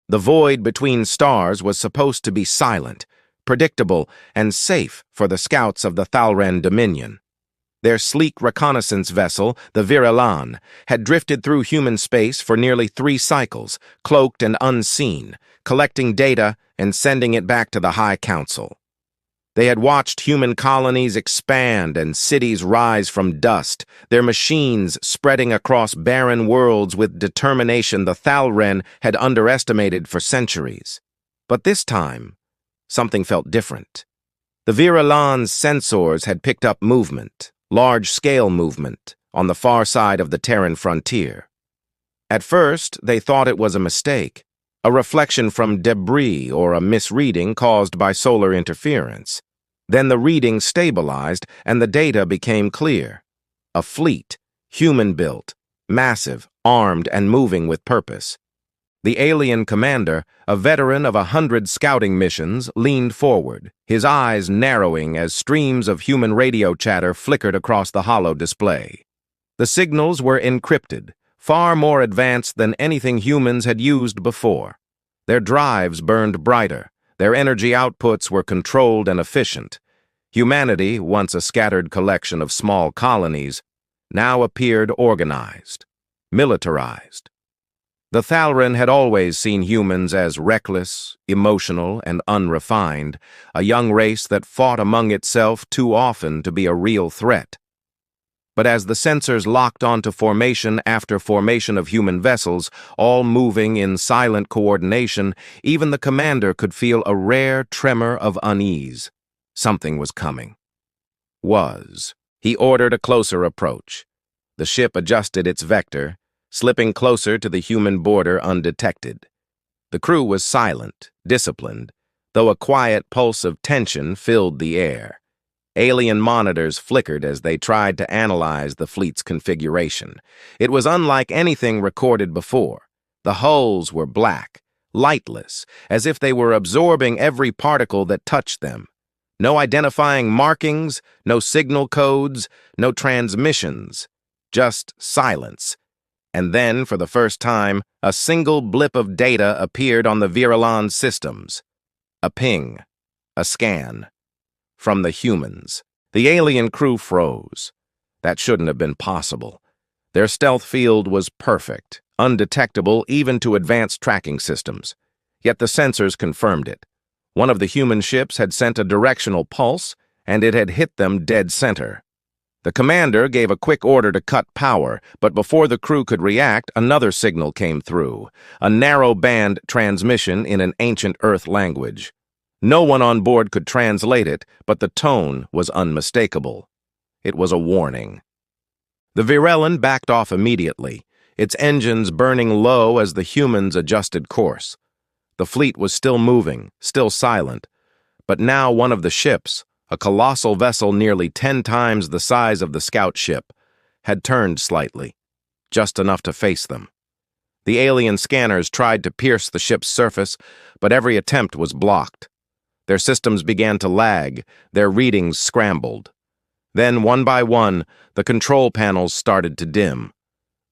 The void between stars was supposed to be silent, predictable, and safe for the scouts of the Thalren Dominion. Their sleek reconnaissance vessel, the Virilan, had drifted through human space for nearly 3 cycles, cloaked and unseen, collecting data and sending it back to the High Council. They had watched human colonies expand and cities rise from dust, their machines spreading across barren worlds with determination the Thalren had underestimated for centuries. But this time, something felt different. The Virilan's sensors had picked up movement, large-scale movement, on the far side of the Terran frontier. At first, they thought it was a mistake, a reflection from debris or a misreading caused by solar interference. Then the reading stabilized and the data became clear. A fleet, human-built, massive, armed, and moving with purpose. The alien commander, a veteran of 100 scouting missions, leaned forward, his eyes narrowing as streams of human radio chatter flickered across the hollow display. The signals were encrypted, far more advanced than anything humans had used before. Their drives burned brighter. Their energy outputs were controlled and efficient. Humanity, once a scattered collection of small colonies, now appeared organized, militarized. The Thalren had always seen humans as reckless, emotional, and unrefined, a young race that fought among itself too often to be a real threat. But as the sensors locked onto formation after formation of human vessels, all moving in silent coordination, even the commander could feel a rare tremor of unease. Something was coming. He ordered a closer approach. The ship adjusted its vector, slipping closer to the human border undetected. The crew was silent, disciplined, though a quiet pulse of tension filled the air. Alien monitors flickered as they tried to analyze the fleet's configuration. It was unlike anything recorded before. The hulls were black, lightless, as if they were absorbing every particle that touched them. No identifying markings, no signal codes, no transmissions. Just silence. And then, for the first time, a single blip of data appeared on the Virilan systems. A ping. A scan. From the humans. The alien crew froze. That shouldn't have been possible. Their stealth field was perfect, undetectable even to advanced tracking systems. Yet the sensors confirmed it. One of the human ships had sent a directional pulse, and it had hit them dead center. The commander gave a quick order to cut power, but before the crew could react, another signal came through, a narrow-band transmission in an ancient Earth language. No one on board could translate it, but the tone was unmistakable. It was a warning. The Virilan backed off immediately, its engines burning low as the humans adjusted course. The fleet was still moving, still silent, but now one of the ships, a colossal vessel nearly 10 times the size of the scout ship, had turned slightly, just enough to face them. The alien scanners tried to pierce the ship's surface, but every attempt was blocked. Their systems began to lag, their readings scrambled. Then, one by one, the control panels started to dim.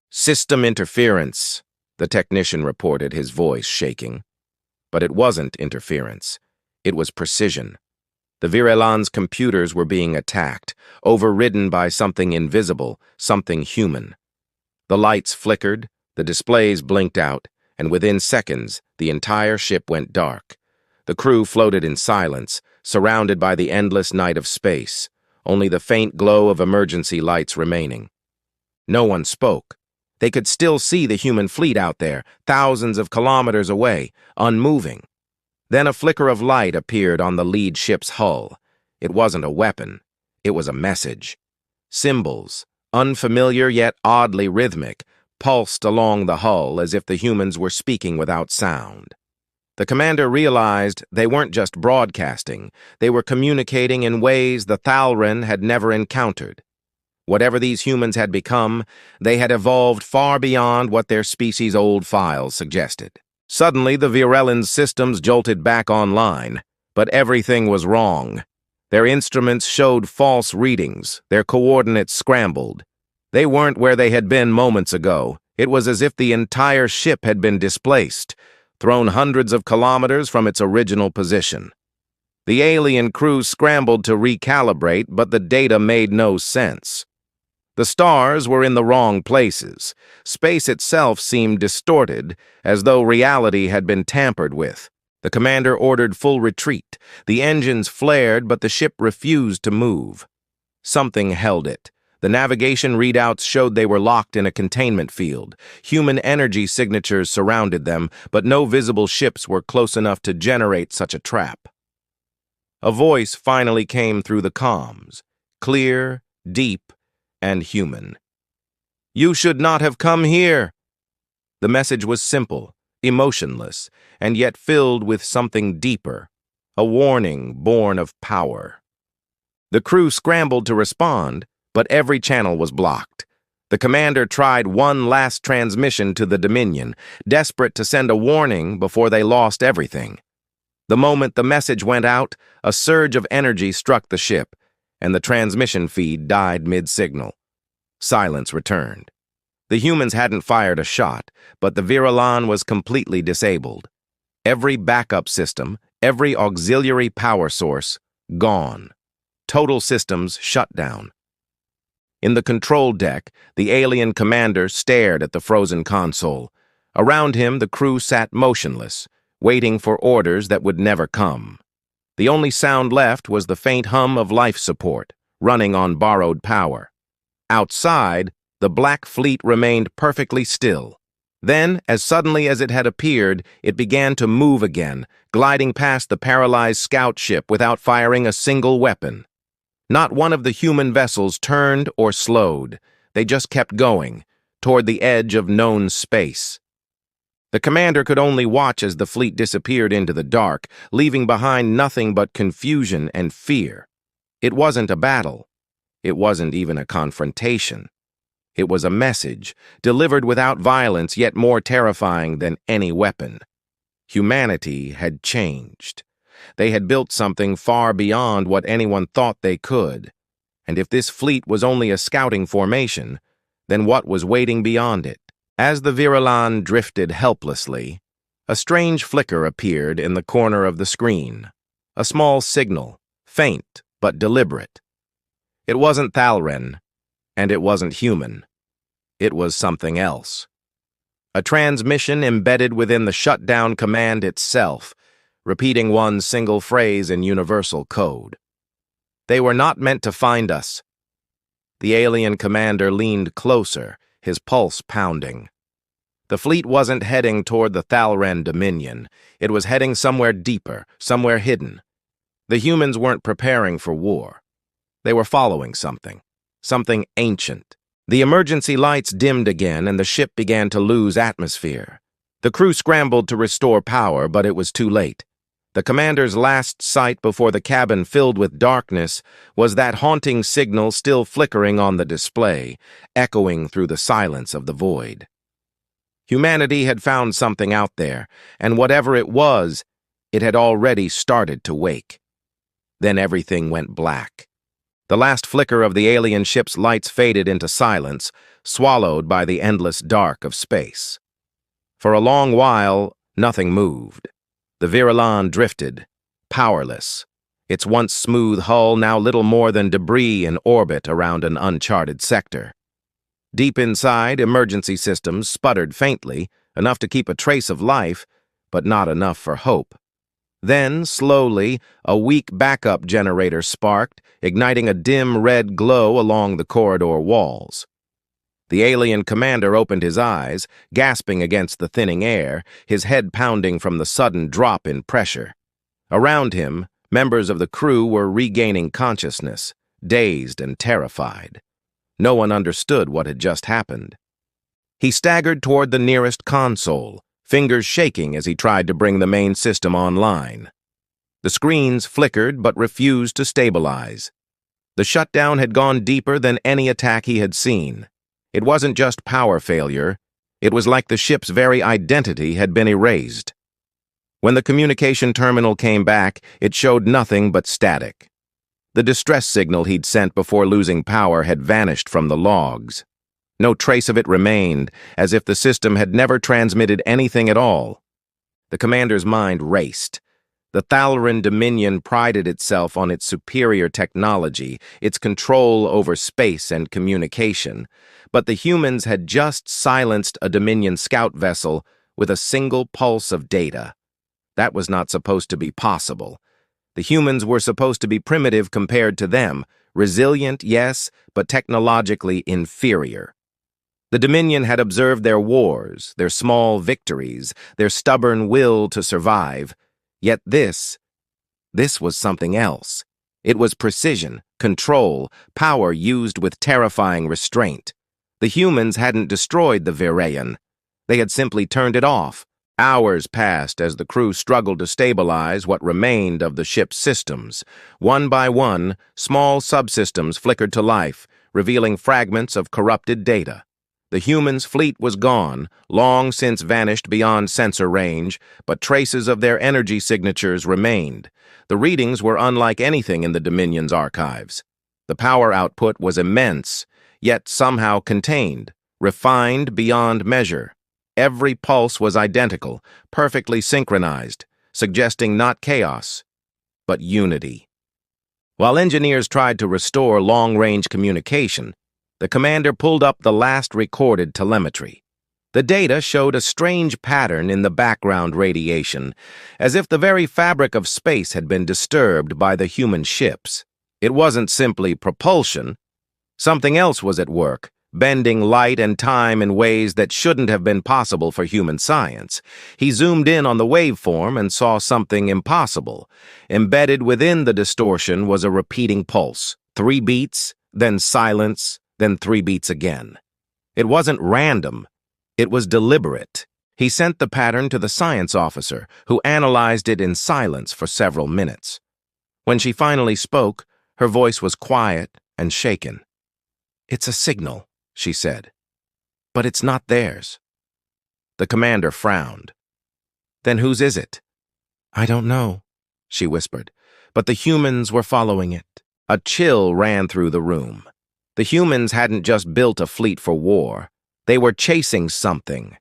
"System interference," the technician reported, his voice shaking. But it wasn't interference. It was precision. The Virilan's computers were being attacked, overridden by something invisible, something human. The lights flickered, the displays blinked out, and within seconds, the entire ship went dark. The crew floated in silence, surrounded by the endless night of space, only the faint glow of emergency lights remaining. No one spoke. They could still see the human fleet out there, thousands of kilometers away, unmoving. Then a flicker of light appeared on the lead ship's hull. It wasn't a weapon. It was a message. Symbols, unfamiliar yet oddly rhythmic, pulsed along the hull as if the humans were speaking without sound. The commander realized they weren't just broadcasting, they were communicating in ways the Thalren had never encountered. Whatever these humans had become, they had evolved far beyond what their species' old files suggested. Suddenly, the Virilan's systems jolted back online, but everything was wrong. Their instruments showed false readings, their coordinates scrambled. They weren't where they had been moments ago. It was as if the entire ship had been displaced, thrown hundreds of kilometers from its original position. The alien crew scrambled to recalibrate, but the data made no sense. The stars were in the wrong places. Space itself seemed distorted, as though reality had been tampered with. The commander ordered full retreat. The engines flared, but the ship refused to move. Something held it. The navigation readouts showed they were locked in a containment field. Human energy signatures surrounded them, but no visible ships were close enough to generate such a trap. A voice finally came through the comms, clear, deep, and human. "You should not have come here." The message was simple, emotionless, and yet filled with something deeper, a warning born of power. The crew scrambled to respond, but every channel was blocked. The commander tried one last transmission to the Dominion, desperate to send a warning before they lost everything. The moment the message went out, a surge of energy struck the ship, and the transmission feed died mid-signal. Silence returned. The humans hadn't fired a shot, but the Virilan was completely disabled. Every backup system, every auxiliary power source, gone. Total systems shut down. In the control deck, the alien commander stared at the frozen console. Around him, the crew sat motionless, waiting for orders that would never come. The only sound left was the faint hum of life support, running on borrowed power. Outside, the Black Fleet remained perfectly still. Then, as suddenly as it had appeared, it began to move again, gliding past the paralyzed scout ship without firing a single weapon. Not one of the human vessels turned or slowed. They just kept going, toward the edge of known space. The commander could only watch as the fleet disappeared into the dark, leaving behind nothing but confusion and fear. It wasn't a battle. It wasn't even a confrontation. It was a message, delivered without violence, yet more terrifying than any weapon. Humanity had changed. They had built something far beyond what anyone thought they could. And if this fleet was only a scouting formation, then what was waiting beyond it? As the Virilan drifted helplessly, a strange flicker appeared in the corner of the screen. A small signal, faint but deliberate. It wasn't Thalren, and it wasn't human. It was something else. A transmission embedded within the Shutdown command itself, repeating one single phrase in universal code. "They were not meant to find us." The alien commander leaned closer, his pulse pounding. The fleet wasn't heading toward the Thalren Dominion. It was heading somewhere deeper, somewhere hidden. The humans weren't preparing for war. They were following something ancient. The emergency lights dimmed again, and the ship began to lose atmosphere. The crew scrambled to restore power, but it was too late. The commander's last sight before the cabin filled with darkness was that haunting signal still flickering on the display, echoing through the silence of the void. Humanity had found something out there, and whatever it was, it had already started to wake. Then everything went black. The last flicker of the alien ship's lights faded into silence, swallowed by the endless dark of space. For a long while, nothing moved. The Virilan drifted, powerless, its once smooth hull now little more than debris in orbit around an uncharted sector. Deep inside, emergency systems sputtered faintly, enough to keep a trace of life, but not enough for hope. Then, slowly, a weak backup generator sparked, igniting a dim red glow along the corridor walls. The alien commander opened his eyes, gasping against the thinning air, his head pounding from the sudden drop in pressure. Around him, members of the crew were regaining consciousness, dazed and terrified. No one understood what had just happened. He staggered toward the nearest console, fingers shaking as he tried to bring the main system online. The screens flickered but refused to stabilize. The shutdown had gone deeper than any attack he had seen. It wasn't just power failure. It was like the ship's very identity had been erased. When the communication terminal came back, it showed nothing but static. The distress signal he'd sent before losing power had vanished from the logs. No trace of it remained, as if the system had never transmitted anything at all. The commander's mind raced. The Thalran Dominion prided itself on its superior technology, its control over space and communication, but the humans had just silenced a Dominion scout vessel with a single pulse of data. That was not supposed to be possible. The humans were supposed to be primitive compared to them, resilient, yes, but technologically inferior. The Dominion had observed their wars, their small victories, their stubborn will to survive. Yet this was something else. It was precision, control, power used with terrifying restraint. The humans hadn't destroyed the Viraean. They had simply turned it off. Hours passed as the crew struggled to stabilize what remained of the ship's systems. One by one, small subsystems flickered to life, revealing fragments of corrupted data. The humans' fleet was gone, long since vanished beyond sensor range, but traces of their energy signatures remained. The readings were unlike anything in the Dominion's archives. The power output was immense, yet somehow contained, refined beyond measure. Every pulse was identical, perfectly synchronized, suggesting not chaos, but unity. While engineers tried to restore long-range communication, the commander pulled up the last recorded telemetry. The data showed a strange pattern in the background radiation, as if the very fabric of space had been disturbed by the human ships. It wasn't simply propulsion. Something else was at work, bending light and time in ways that shouldn't have been possible for human science. He zoomed in on the waveform and saw something impossible. Embedded within the distortion was a repeating pulse. 3 beats, then silence, then 3 beats again. It wasn't random. It was deliberate. He sent the pattern to the science officer, who analyzed it in silence for several minutes. When she finally spoke, her voice was quiet and shaken. "It's a signal," she said, "but it's not theirs." The commander frowned. "Then whose is it?" "I don't know," she whispered, but the humans were following it. A chill ran through the room. The humans hadn't just built a fleet for war. They were chasing something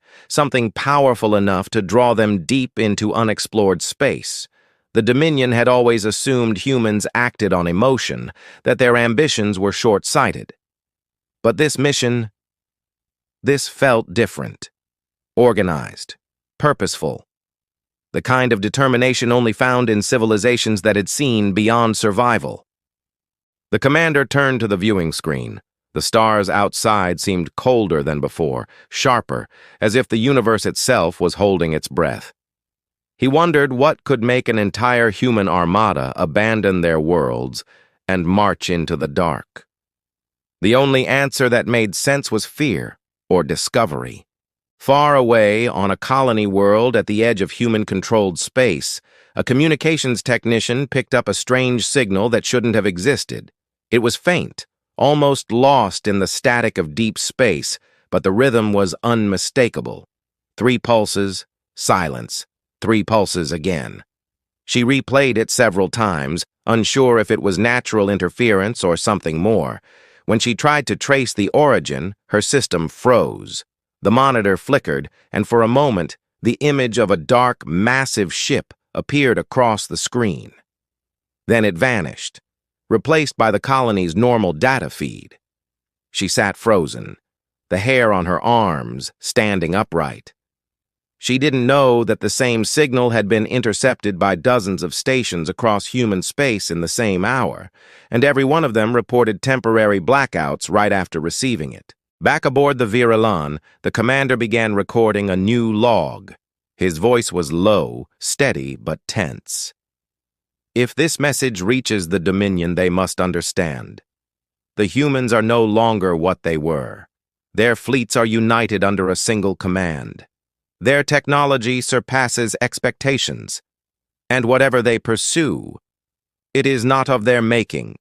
powerful enough to draw them deep into unexplored space. The Dominion had always assumed humans acted on emotion, that their ambitions were short-sighted. But this mission, this felt different. Organized, purposeful. The kind of determination only found in civilizations that had seen beyond survival. The commander turned to the viewing screen. The stars outside seemed colder than before, sharper, as if the universe itself was holding its breath. He wondered what could make an entire human armada abandon their worlds and march into the dark. The only answer that made sense was fear or discovery. Far away, on a colony world at the edge of human-controlled space, a communications technician picked up a strange signal that shouldn't have existed. It was faint, almost lost in the static of deep space, but the rhythm was unmistakable. 3 pulses, silence. 3 pulses again. She replayed it several times, unsure if it was natural interference or something more. When she tried to trace the origin, her system froze. The monitor flickered, and for a moment, the image of a dark, massive ship appeared across the screen. Then it vanished, replaced by the colony's normal data feed. She sat frozen, the hair on her arms standing upright. She didn't know that the same signal had been intercepted by dozens of stations across human space in the same hour, and every one of them reported temporary blackouts right after receiving it. Back aboard the Viraelan, the commander began recording a new log. His voice was low, steady, but tense. If this message reaches the Dominion, they must understand. The humans are no longer what they were. Their fleets are united under a single command. Their technology surpasses expectations, and whatever they pursue, it is not of their making.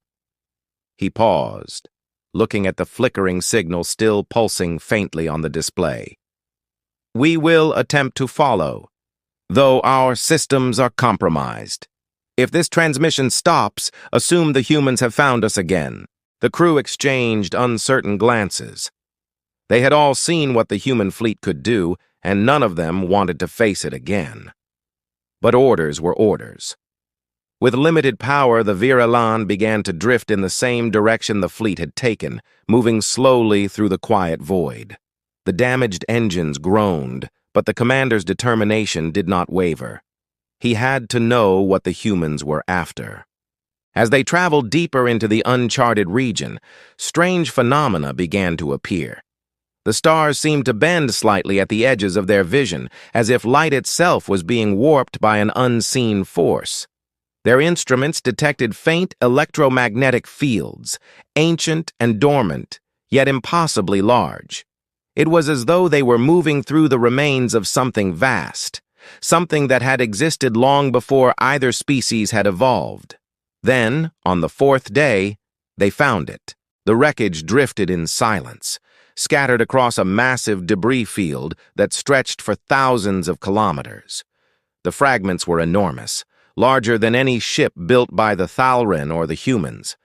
He paused, looking at the flickering signal still pulsing faintly on the display. We will attempt to follow, though our systems are compromised. If this transmission stops, assume the humans have found us again. The crew exchanged uncertain glances. They had all seen what the human fleet could do, and none of them wanted to face it again. But orders were orders. With limited power, the Viralan began to drift in the same direction the fleet had taken, moving slowly through the quiet void. The damaged engines groaned, but the commander's determination did not waver. He had to know what the humans were after. As they traveled deeper into the uncharted region, strange phenomena began to appear. The stars seemed to bend slightly at the edges of their vision, as if light itself was being warped by an unseen force. Their instruments detected faint electromagnetic fields, ancient and dormant, yet impossibly large. It was as though they were moving through the remains of something vast, something that had existed long before either species had evolved. Then, on the fourth day, they found it. The wreckage drifted in silence, scattered across a massive debris field that stretched for thousands of kilometers. The fragments were enormous, larger than any ship built by the Thalren or the humans.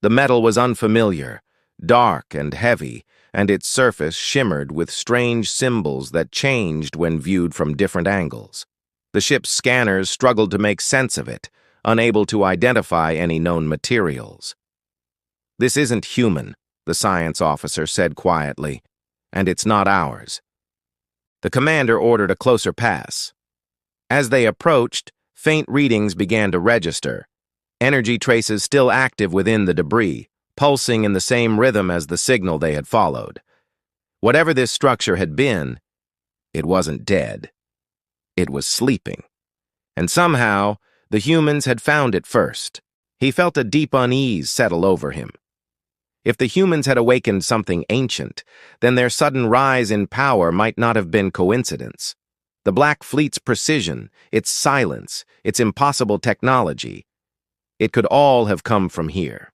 The metal was unfamiliar, dark and heavy, and its surface shimmered with strange symbols that changed when viewed from different angles. The ship's scanners struggled to make sense of it, unable to identify any known materials. "This isn't human," the science officer said quietly, "and it's not ours." The commander ordered a closer pass. As they approached, faint readings began to register, energy traces still active within the debris, pulsing in the same rhythm as the signal they had followed. Whatever this structure had been, it wasn't dead. It was sleeping. And somehow, the humans had found it first. He felt a deep unease settle over him. If the humans had awakened something ancient, then their sudden rise in power might not have been coincidence. The Black Fleet's precision, its silence, its impossible technology, it could all have come from here.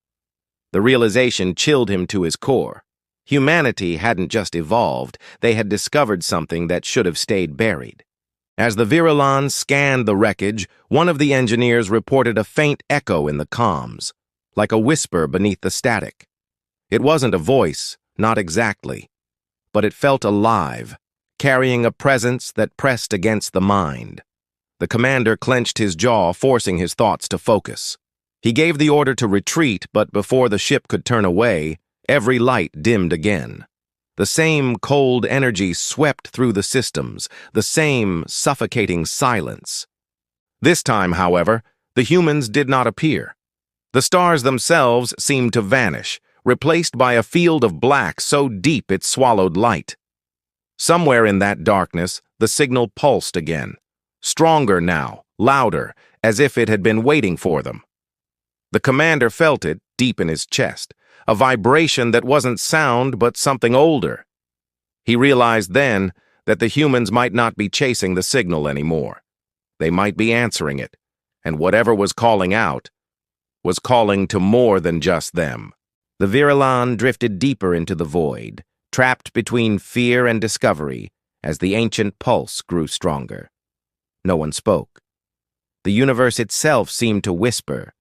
The realization chilled him to his core. Humanity hadn't just evolved, they had discovered something that should have stayed buried. As the Viralan scanned the wreckage, one of the engineers reported a faint echo in the comms, like a whisper beneath the static. It wasn't a voice, not exactly, but it felt alive, carrying a presence that pressed against the mind. The commander clenched his jaw, forcing his thoughts to focus. He gave the order to retreat, but before the ship could turn away, every light dimmed again. The same cold energy swept through the systems, the same suffocating silence. This time, however, the humans did not appear. The stars themselves seemed to vanish, replaced by a field of black so deep it swallowed light. Somewhere in that darkness, the signal pulsed again, stronger now, louder, as if it had been waiting for them. The commander felt it deep in his chest, a vibration that wasn't sound but something older. He realized then that the humans might not be chasing the signal anymore. They might be answering it, and whatever was calling out was calling to more than just them. The Viralan drifted deeper into the void, trapped between fear and discovery as the ancient pulse grew stronger. No one spoke. The universe itself seemed to whisper,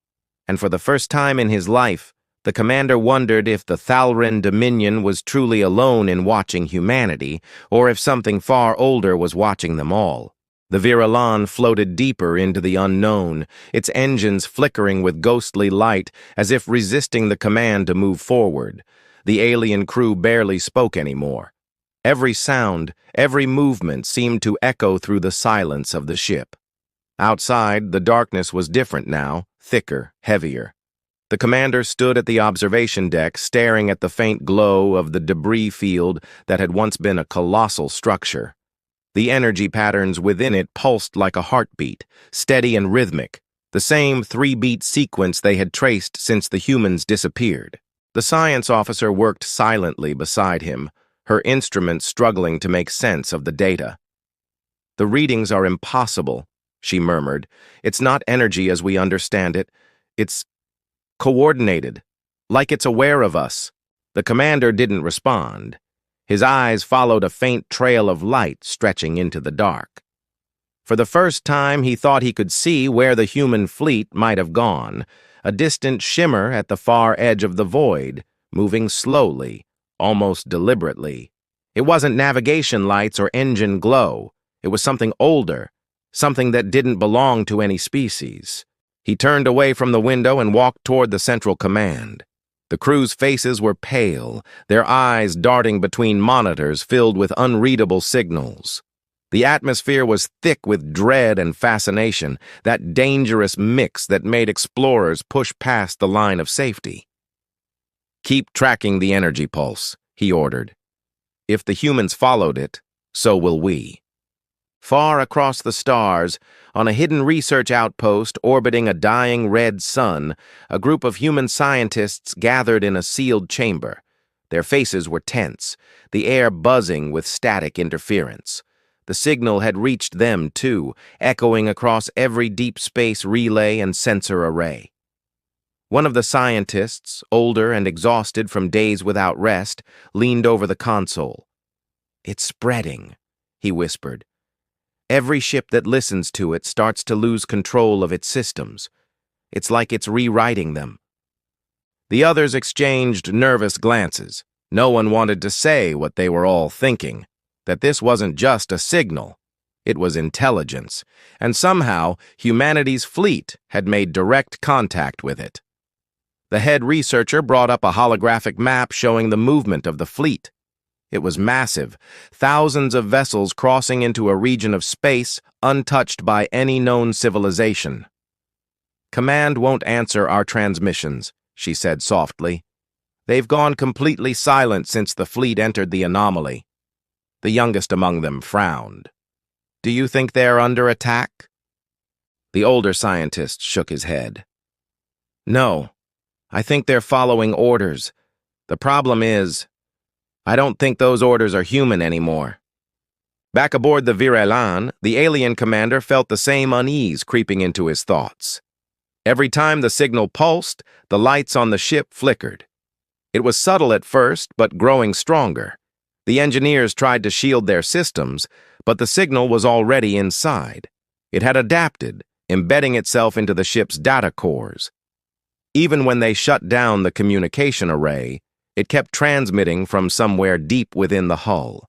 and for the first time in his life, the commander wondered if the Thalren Dominion was truly alone in watching humanity, or if something far older was watching them all. The Viralan floated deeper into the unknown, its engines flickering with ghostly light as if resisting the command to move forward. The alien crew barely spoke anymore. Every sound, every movement seemed to echo through the silence of the ship. Outside, the darkness was different now, thicker, heavier. The commander stood at the observation deck, staring at the faint glow of the debris field that had once been a colossal structure. The energy patterns within it pulsed like a heartbeat, steady and rhythmic, the same three-beat sequence they had traced since the humans disappeared. The science officer worked silently beside him, her instruments struggling to make sense of the data. "The readings are impossible," she murmured. "It's not energy as we understand it. It's coordinated, like it's aware of us." The commander didn't respond. His eyes followed a faint trail of light stretching into the dark. For the first time, he thought he could see where the human fleet might have gone, a distant shimmer at the far edge of the void, moving slowly, almost deliberately. It wasn't navigation lights or engine glow. It was something older, something that didn't belong to any species. He turned away from the window and walked toward the central command. The crew's faces were pale, their eyes darting between monitors filled with unreadable signals. The atmosphere was thick with dread and fascination, that dangerous mix that made explorers push past the line of safety. "Keep tracking the energy pulse," he ordered. "If the humans followed it, so will we." Far across the stars, on a hidden research outpost orbiting a dying red sun, a group of human scientists gathered in a sealed chamber. Their faces were tense, the air buzzing with static interference. The signal had reached them, too, echoing across every deep space relay and sensor array. One of the scientists, older and exhausted from days without rest, leaned over the console. "It's spreading," he whispered. "Every ship that listens to it starts to lose control of its systems. It's like it's rewriting them." The others exchanged nervous glances. No one wanted to say what they were all thinking, that this wasn't just a signal. It was intelligence, and somehow humanity's fleet had made direct contact with it. The head researcher brought up a holographic map showing the movement of the fleet. It was massive, thousands of vessels crossing into a region of space untouched by any known civilization. "Command won't answer our transmissions," she said softly. "They've gone completely silent since the fleet entered the anomaly." The youngest among them frowned. "Do you think they're under attack?" The older scientist shook his head. "No, I think they're following orders. The problem is, I don't think those orders are human anymore." Back aboard the Virelon, the alien commander felt the same unease creeping into his thoughts. Every time the signal pulsed, the lights on the ship flickered. It was subtle at first, but growing stronger. The engineers tried to shield their systems, but the signal was already inside. It had adapted, embedding itself into the ship's data cores. Even when they shut down the communication array, it kept transmitting from somewhere deep within the hull.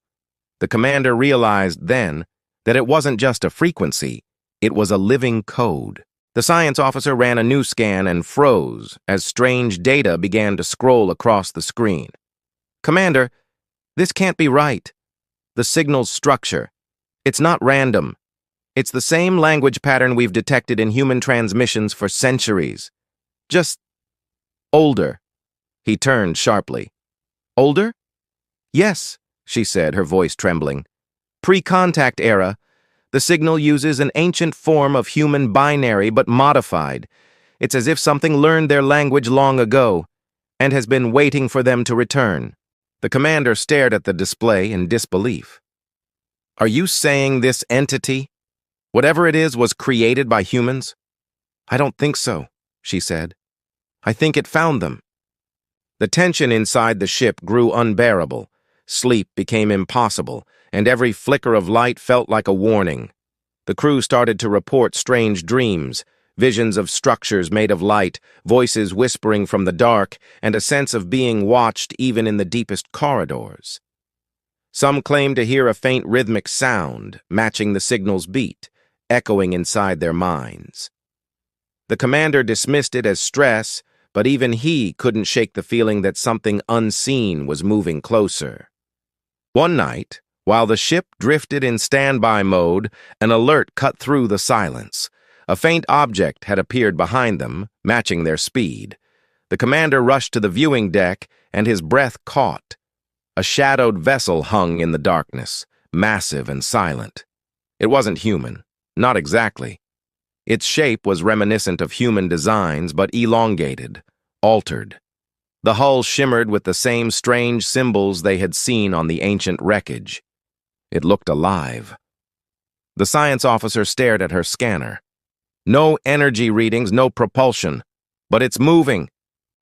The commander realized then that it wasn't just a frequency, it was a living code. The science officer ran a new scan and froze as strange data began to scroll across the screen. "Commander, this can't be right. The signal's structure. It's not random. It's the same language pattern we've detected in human transmissions for centuries. Just older." He turned sharply. "Older?" "Yes," she said, her voice trembling. "Pre-contact era. The signal uses an ancient form of human binary but modified. It's as if something learned their language long ago and has been waiting for them to return." The commander stared at the display in disbelief. "Are you saying this entity, whatever it is, was created by humans?" "I don't think so," she said. "I think it found them." The tension inside the ship grew unbearable. Sleep became impossible, and every flicker of light felt like a warning. The crew started to report strange dreams, visions of structures made of light, voices whispering from the dark, and a sense of being watched even in the deepest corridors. Some claimed to hear a faint rhythmic sound, matching the signal's beat, echoing inside their minds. The commander dismissed it as stress, but even he couldn't shake the feeling that something unseen was moving closer. One night, while the ship drifted in standby mode, an alert cut through the silence. A faint object had appeared behind them, matching their speed. The commander rushed to the viewing deck, and his breath caught. A shadowed vessel hung in the darkness, massive and silent. It wasn't human, not exactly. Its shape was reminiscent of human designs, but elongated, altered. The hull shimmered with the same strange symbols they had seen on the ancient wreckage. It looked alive. The science officer stared at her scanner. No energy readings, no propulsion. But it's moving.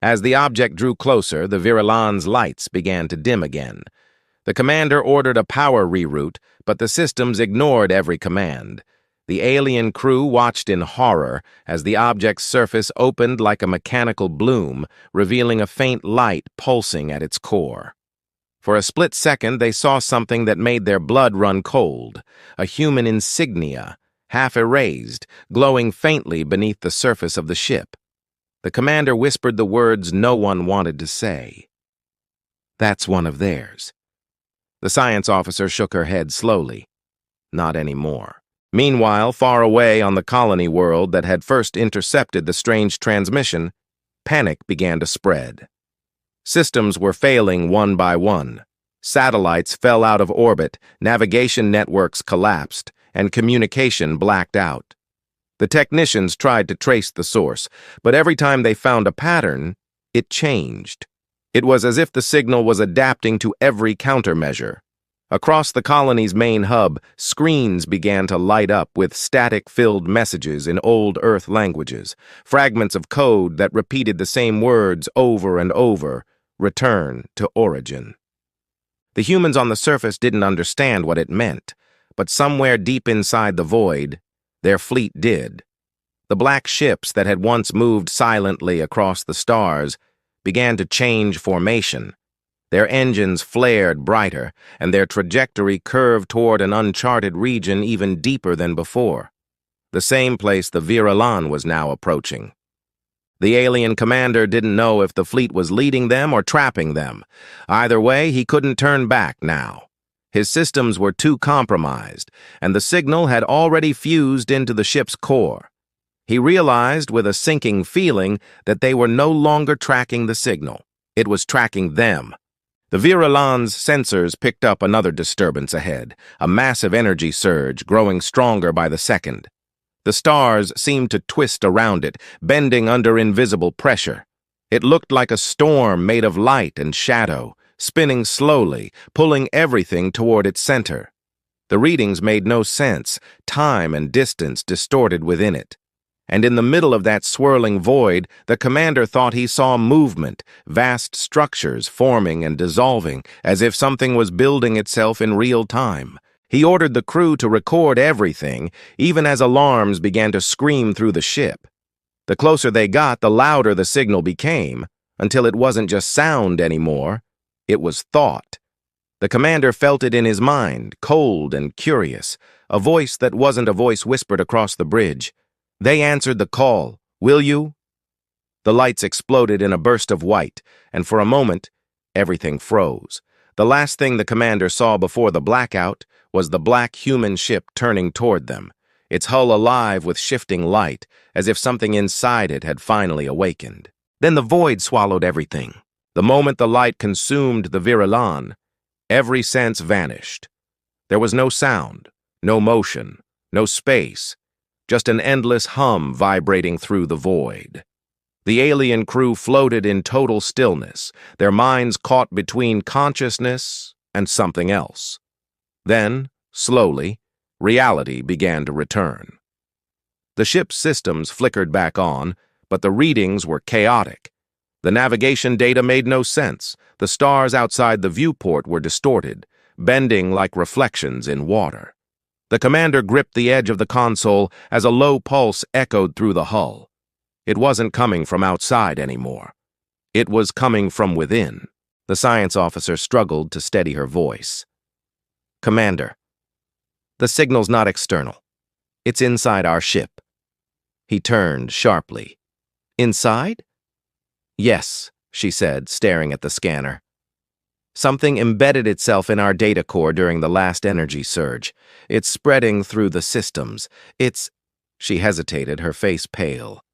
As the object drew closer, the Virelon's lights began to dim again. The commander ordered a power reroute, but the systems ignored every command. The alien crew watched in horror as the object's surface opened like a mechanical bloom, revealing a faint light pulsing at its core. For a split second, they saw something that made their blood run cold, a human insignia, half erased, glowing faintly beneath the surface of the ship. The commander whispered the words no one wanted to say. "That's one of theirs." The science officer shook her head slowly. Not anymore. Meanwhile, far away on the colony world that had first intercepted the strange transmission, panic began to spread. Systems were failing one by one. Satellites fell out of orbit, navigation networks collapsed, and communication blacked out. The technicians tried to trace the source, but every time they found a pattern, it changed. It was as if the signal was adapting to every countermeasure. Across the colony's main hub, screens began to light up with static-filled messages in old Earth languages, fragments of code that repeated the same words over and over: return to origin. The humans on the surface didn't understand what it meant, but somewhere deep inside the void, their fleet did. The black ships that had once moved silently across the stars began to change formation. Their engines flared brighter, and their trajectory curved toward an uncharted region even deeper than before. The same place the Viralan was now approaching. The alien commander didn't know if the fleet was leading them or trapping them. Either way, he couldn't turn back now. His systems were too compromised, and the signal had already fused into the ship's core. He realized with a sinking feeling that they were no longer tracking the signal. It was tracking them. The Viralan's sensors picked up another disturbance ahead, a massive energy surge growing stronger by the second. The stars seemed to twist around it, bending under invisible pressure. It looked like a storm made of light and shadow, spinning slowly, pulling everything toward its center. The readings made no sense, time and distance distorted within it. And in the middle of that swirling void, the commander thought he saw movement, vast structures forming and dissolving, as if something was building itself in real time. He ordered the crew to record everything, even as alarms began to scream through the ship. The closer they got, the louder the signal became, until it wasn't just sound anymore, it was thought. The commander felt it in his mind, cold and curious. A voice that wasn't a voice whispered across the bridge. They answered the call. "Will you?" The lights exploded in a burst of white, and for a moment, everything froze. The last thing the commander saw before the blackout was the black human ship turning toward them, its hull alive with shifting light, as if something inside it had finally awakened. Then the void swallowed everything. The moment the light consumed the Viralan, every sense vanished. There was no sound, no motion, no space, just an endless hum vibrating through the void. The alien crew floated in total stillness, their minds caught between consciousness and something else. Then, slowly, reality began to return. The ship's systems flickered back on, but the readings were chaotic. The navigation data made no sense. The stars outside the viewport were distorted, bending like reflections in water. The commander gripped the edge of the console as a low pulse echoed through the hull. It wasn't coming from outside anymore. It was coming from within. The science officer struggled to steady her voice. "Commander, the signal's not external. It's inside our ship." He turned sharply. "Inside?" "Yes," she said, staring at the scanner. "Something embedded itself in our data core during the last energy surge. It's spreading through the systems. It's—" She hesitated, her face pale.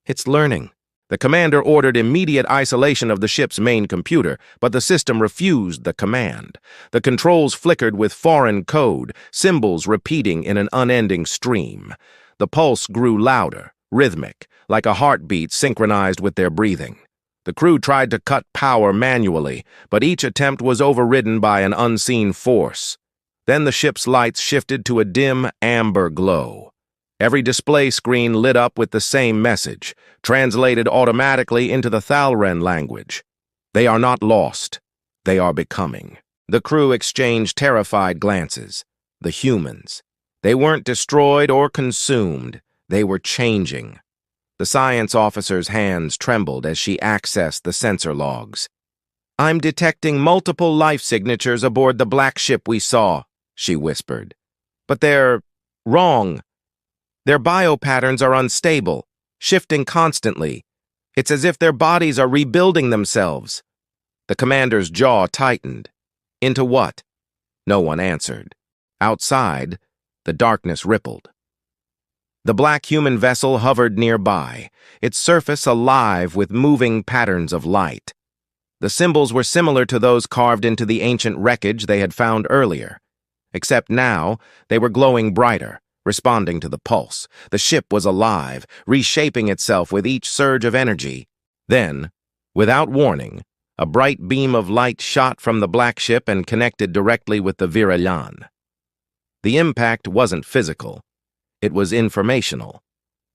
"It's learning." The commander ordered immediate isolation of the ship's main computer, but the system refused the command. The controls flickered with foreign code, symbols repeating in an unending stream. The pulse grew louder, rhythmic, like a heartbeat synchronized with their breathing. The crew tried to cut power manually, but each attempt was overridden by an unseen force. Then the ship's lights shifted to a dim, amber glow. Every display screen lit up with the same message, translated automatically into the Thalren language. "They are not lost. They are becoming." The crew exchanged terrified glances. The humans. They weren't destroyed or consumed. They were changing. The science officer's hands trembled as she accessed the sensor logs. "I'm detecting multiple life signatures aboard the black ship we saw," she whispered. "But they're wrong. Their biopatterns are unstable, shifting constantly. It's as if their bodies are rebuilding themselves. The commander's jaw tightened. Into what? No one answered. Outside, the darkness rippled. The black human vessel hovered nearby, its surface alive with moving patterns of light. The symbols were similar to those carved into the ancient wreckage they had found earlier, except now they were glowing brighter, responding to the pulse. The ship was alive, reshaping itself with each surge of energy. Then, without warning, a bright beam of light shot from the black ship and connected directly with the Viralan. The impact wasn't physical. It was informational.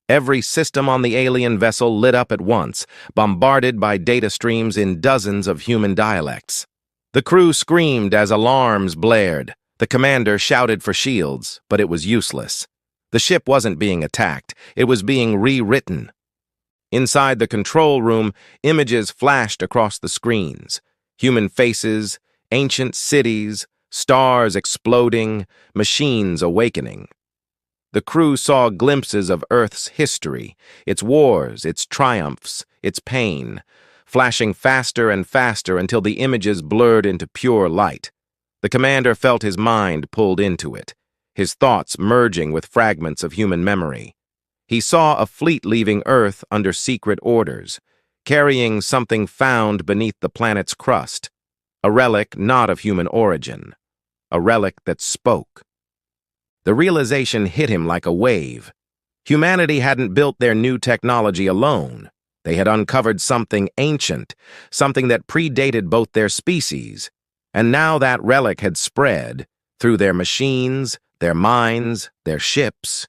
Every system on the alien vessel lit up at once, bombarded by data streams in dozens of human dialects. The crew screamed as alarms blared. The commander shouted for shields, but it was useless. The ship wasn't being attacked. It was being rewritten. Inside the control room, images flashed across the screens. Human faces, ancient cities, stars exploding, machines awakening. The crew saw glimpses of Earth's history, its wars, its triumphs, its pain, flashing faster and faster until the images blurred into pure light. The commander felt his mind pulled into it, his thoughts merging with fragments of human memory. He saw a fleet leaving Earth under secret orders, carrying something found beneath the planet's crust, a relic not of human origin, a relic that spoke. The realization hit him like a wave. Humanity hadn't built their new technology alone. They had uncovered something ancient, something that predated both their species, and now that relic had spread through their machines, their minds, their ships.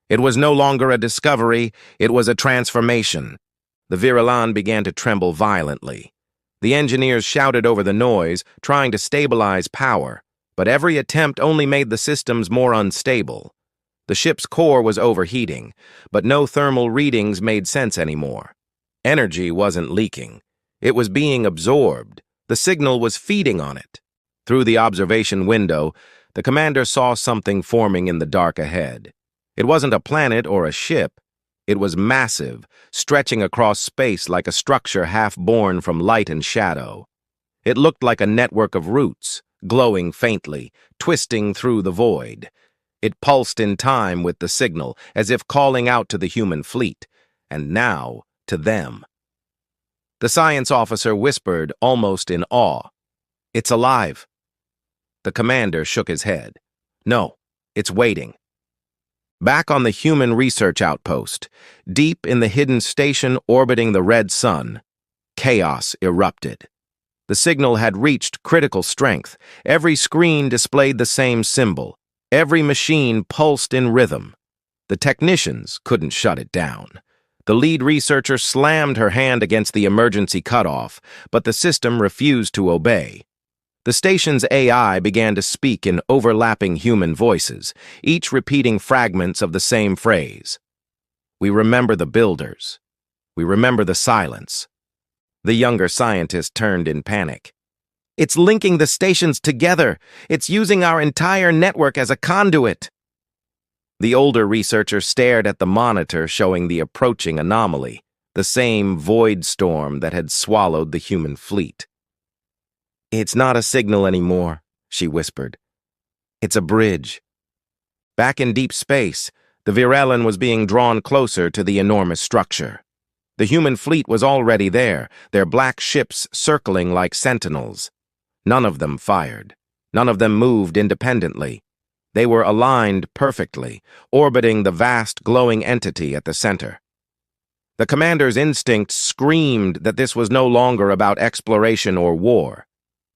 It was no longer a discovery, it was a transformation. The Viralan began to tremble violently. The engineers shouted over the noise, trying to stabilize power, but every attempt only made the systems more unstable. The ship's core was overheating, but no thermal readings made sense anymore. Energy wasn't leaking. It was being absorbed. The signal was feeding on it. Through the observation window, the commander saw something forming in the dark ahead. It wasn't a planet or a ship. It was massive, stretching across space like a structure half born from light and shadow. It looked like a network of roots, glowing faintly, twisting through the void. It pulsed in time with the signal, as if calling out to the human fleet, and now to them. The science officer whispered, almost in awe, "It's alive." The commander shook his head. "No, it's waiting." Back on the human research outpost, deep in the hidden station orbiting the red sun, chaos erupted. The signal had reached critical strength. Every screen displayed the same symbol. Every machine pulsed in rhythm. The technicians couldn't shut it down. The lead researcher slammed her hand against the emergency cutoff, but the system refused to obey. The station's AI began to speak in overlapping human voices, each repeating fragments of the same phrase. "We remember the builders. We remember the silence." The younger scientist turned in panic. "It's linking the stations together. It's using our entire network as a conduit." The older researcher stared at the monitor showing the approaching anomaly, the same void storm that had swallowed the human fleet. "It's not a signal anymore," she whispered. "It's a bridge." Back in deep space, the Viralan was being drawn closer to the enormous structure. The human fleet was already there, their black ships circling like sentinels. None of them fired. None of them moved independently. They were aligned perfectly, orbiting the vast glowing entity at the center. The commander's instincts screamed that this was no longer about exploration or war.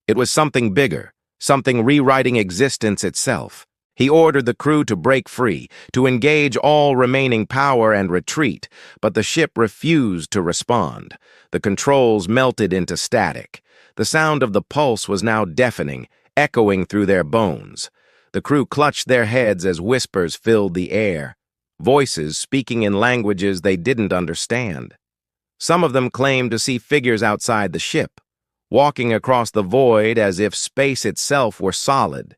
It was something bigger, something rewriting existence itself. He ordered the crew to break free, to engage all remaining power and retreat, but the ship refused to respond. The controls melted into static. The sound of the pulse was now deafening, echoing through their bones. The crew clutched their heads as whispers filled the air, voices speaking in languages they didn't understand. Some of them claimed to see figures outside the ship, walking across the void as if space itself were solid.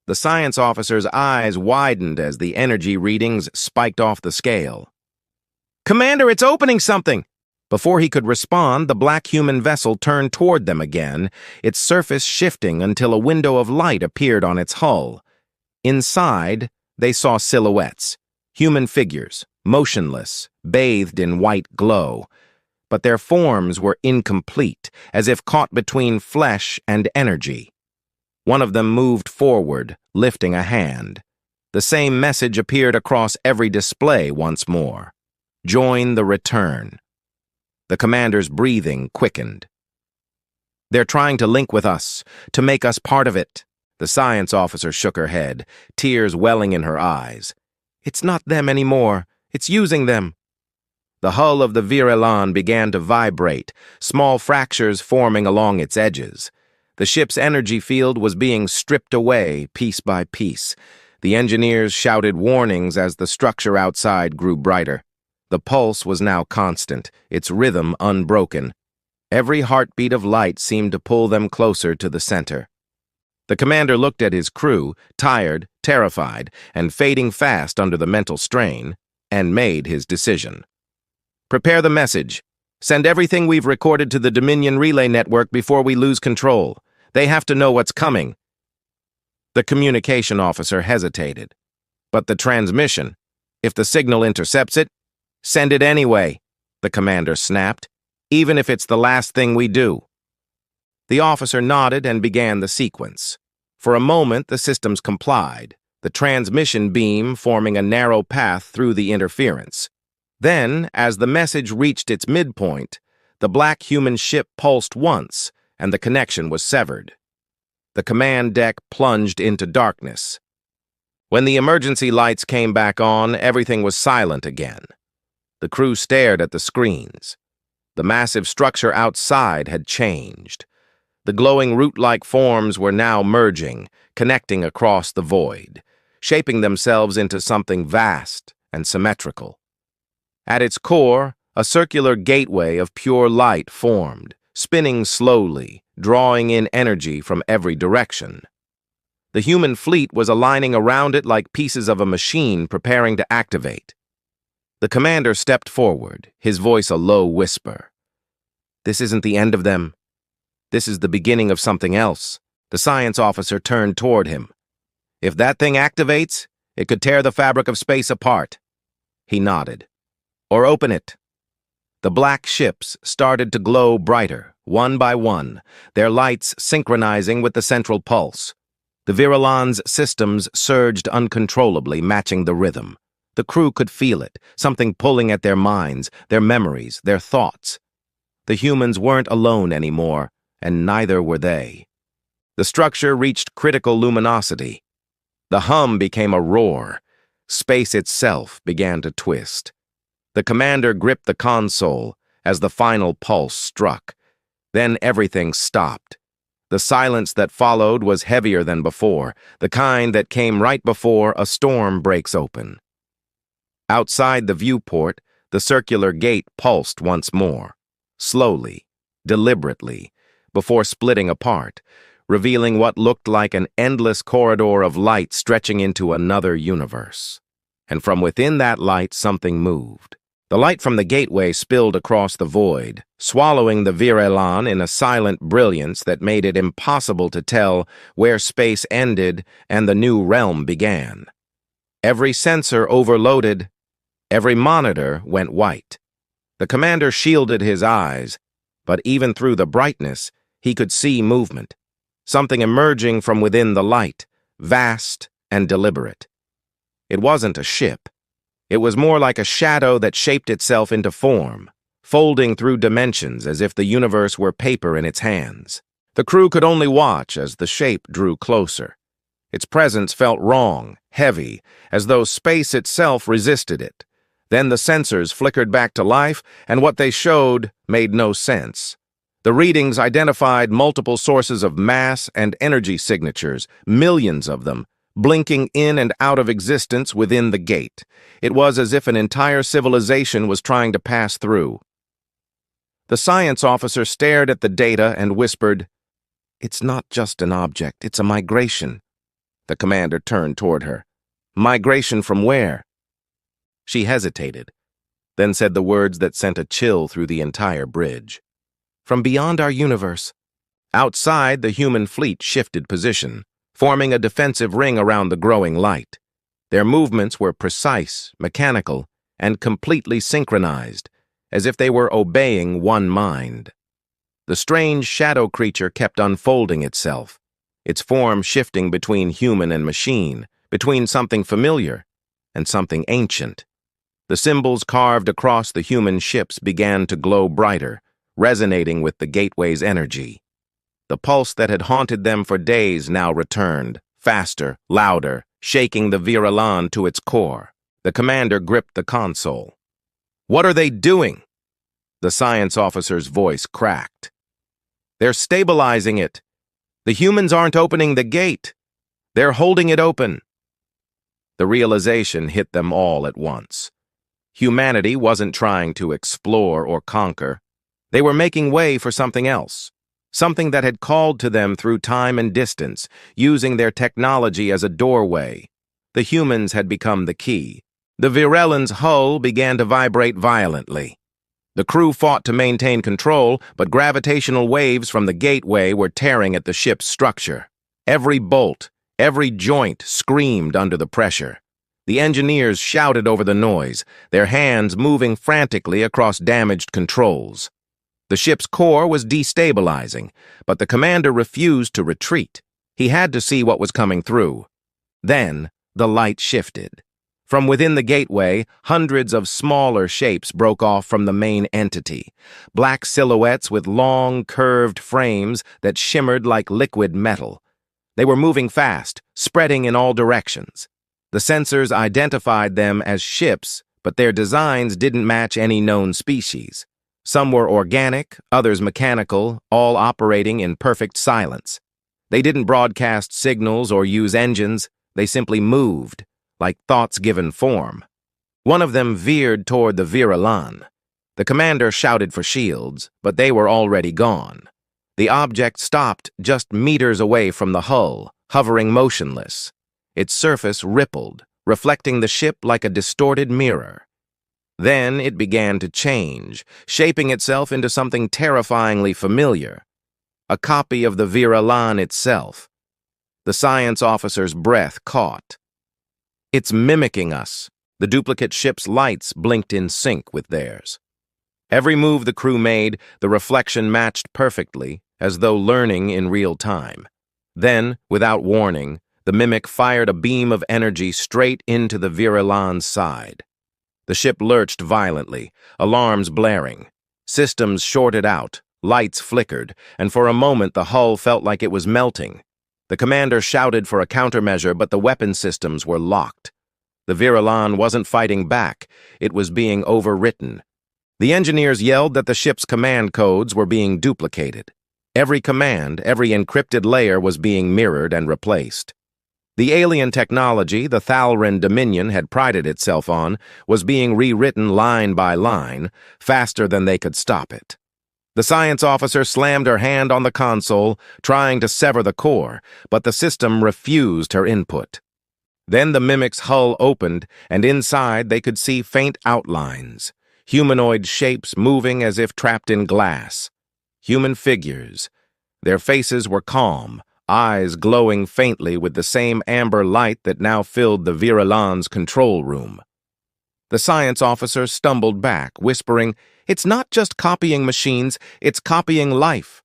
The science officer's eyes widened as the energy readings spiked off the scale. "Commander, it's opening something!" Before he could respond, the black human vessel turned toward them again, its surface shifting until a window of light appeared on its hull. Inside, they saw silhouettes, human figures, motionless, bathed in white glow. But their forms were incomplete, as if caught between flesh and energy. One of them moved forward, lifting a hand. The same message appeared across every display once more. "Join the return." The commander's breathing quickened. "They're trying to link with us, to make us part of it." The science officer shook her head, tears welling in her eyes. "It's not them anymore. It's using them." The hull of the Vir-Elan began to vibrate, small fractures forming along its edges. The ship's energy field was being stripped away piece by piece. The engineers shouted warnings as the structure outside grew brighter. The pulse was now constant, its rhythm unbroken. Every heartbeat of light seemed to pull them closer to the center. The commander looked at his crew, tired, terrified, and fading fast under the mental strain, and made his decision. "Prepare the message. Send everything we've recorded to the Dominion relay network before we lose control. They have to know what's coming." The communication officer hesitated. "But the transmission, if the signal intercepts it, send it anyway," the commander snapped, "even if it's the last thing we do." The officer nodded and began the sequence. For a moment, the systems complied, the transmission beam forming a narrow path through the interference. Then, as the message reached its midpoint, the black human ship pulsed once, and the connection was severed. The command deck plunged into darkness. When the emergency lights came back on, everything was silent again. The crew stared at the screens. The massive structure outside had changed. The glowing root-like forms were now merging, connecting across the void, shaping themselves into something vast and symmetrical. At its core, a circular gateway of pure light formed, spinning slowly, drawing in energy from every direction. The human fleet was aligning around it like pieces of a machine preparing to activate. The commander stepped forward, his voice a low whisper. "This isn't the end of them. This is the beginning of something else." The science officer turned toward him. "If that thing activates, it could tear the fabric of space apart." He nodded. "Or open it." The black ships started to glow brighter, one by one, their lights synchronizing with the central pulse. The Vir-Elan's systems surged uncontrollably, matching the rhythm. The crew could feel it, something pulling at their minds, their memories, their thoughts. The humans weren't alone anymore, and neither were they. The structure reached critical luminosity. The hum became a roar. Space itself began to twist. The commander gripped the console as the final pulse struck. Then everything stopped. The silence that followed was heavier than before, the kind that came right before a storm breaks open. Outside the viewport, the circular gate pulsed once more, slowly, deliberately, before splitting apart, revealing what looked like an endless corridor of light stretching into another universe. And from within that light, something moved. The light from the gateway spilled across the void, swallowing the Vir-Elan in a silent brilliance that made it impossible to tell where space ended and the new realm began. Every sensor overloaded, every monitor went white. The commander shielded his eyes, but even through the brightness, he could see movement, something emerging from within the light, vast and deliberate. It wasn't a ship. It was more like a shadow that shaped itself into form, folding through dimensions as if the universe were paper in its hands. The crew could only watch as the shape drew closer. Its presence felt wrong, heavy, as though space itself resisted it. Then the sensors flickered back to life, and what they showed made no sense. The readings identified multiple sources of mass and energy signatures, millions of them, blinking in and out of existence within the gate. It was as if an entire civilization was trying to pass through. The science officer stared at the data and whispered, "It's not just an object, it's a migration." The commander turned toward her. Migration from where? She hesitated, then said the words that sent a chill through the entire bridge. From beyond our universe. Outside, the human fleet shifted position, forming a defensive ring around the growing light. Their movements were precise, mechanical, and completely synchronized, as if they were obeying one mind. The strange shadow creature kept unfolding itself, its form shifting between human and machine, between something familiar and something ancient. The symbols carved across the human ships began to glow brighter, resonating with the gateway's energy. The pulse that had haunted them for days now returned, faster, louder, shaking the Viralan to its core. The commander gripped the console. What are they doing? The science officer's voice cracked. They're stabilizing it. The humans aren't opening the gate. They're holding it open. The realization hit them all at once. Humanity wasn't trying to explore or conquer. They were making way for something else. Something that had called to them through time and distance, using their technology as a doorway. The humans had become the key. The Viralan's hull began to vibrate violently. The crew fought to maintain control, but gravitational waves from the gateway were tearing at the ship's structure. Every bolt, every joint screamed under the pressure. The engineers shouted over the noise, their hands moving frantically across damaged controls. The ship's core was destabilizing, but the commander refused to retreat. He had to see what was coming through. Then, the light shifted. From within the gateway, hundreds of smaller shapes broke off from the main entity, black silhouettes with long, curved frames that shimmered like liquid metal. They were moving fast, spreading in all directions. The sensors identified them as ships, but their designs didn't match any known species. Some were organic, others mechanical, all operating in perfect silence. They didn't broadcast signals or use engines, they simply moved, like thoughts given form. One of them veered toward the Viralan. The commander shouted for shields, but they were already gone. The object stopped just meters away from the hull, hovering motionless. Its surface rippled, reflecting the ship like a distorted mirror. Then it began to change, shaping itself into something terrifyingly familiar. A copy of the Viralan itself. The science officer's breath caught. It's mimicking us. The duplicate ship's lights blinked in sync with theirs. Every move the crew made, the reflection matched perfectly, as though learning in real time. Then, without warning, the mimic fired a beam of energy straight into the Viralan's side. The ship lurched violently, alarms blaring. Systems shorted out, lights flickered, and for a moment the hull felt like it was melting. The commander shouted for a countermeasure, but the weapon systems were locked. The Viralan wasn't fighting back, it was being overwritten. The engineers yelled that the ship's command codes were being duplicated. Every command, every encrypted layer was being mirrored and replaced. The alien technology the Thalren Dominion had prided itself on was being rewritten line by line, faster than they could stop it. The science officer slammed her hand on the console, trying to sever the core, but the system refused her input. Then the mimic's hull opened, and inside they could see faint outlines, humanoid shapes moving as if trapped in glass. Human figures. Their faces were calm, eyes glowing faintly with the same amber light that now filled the Viralan's control room. The science officer stumbled back, whispering, "It's not just copying machines, it's copying life."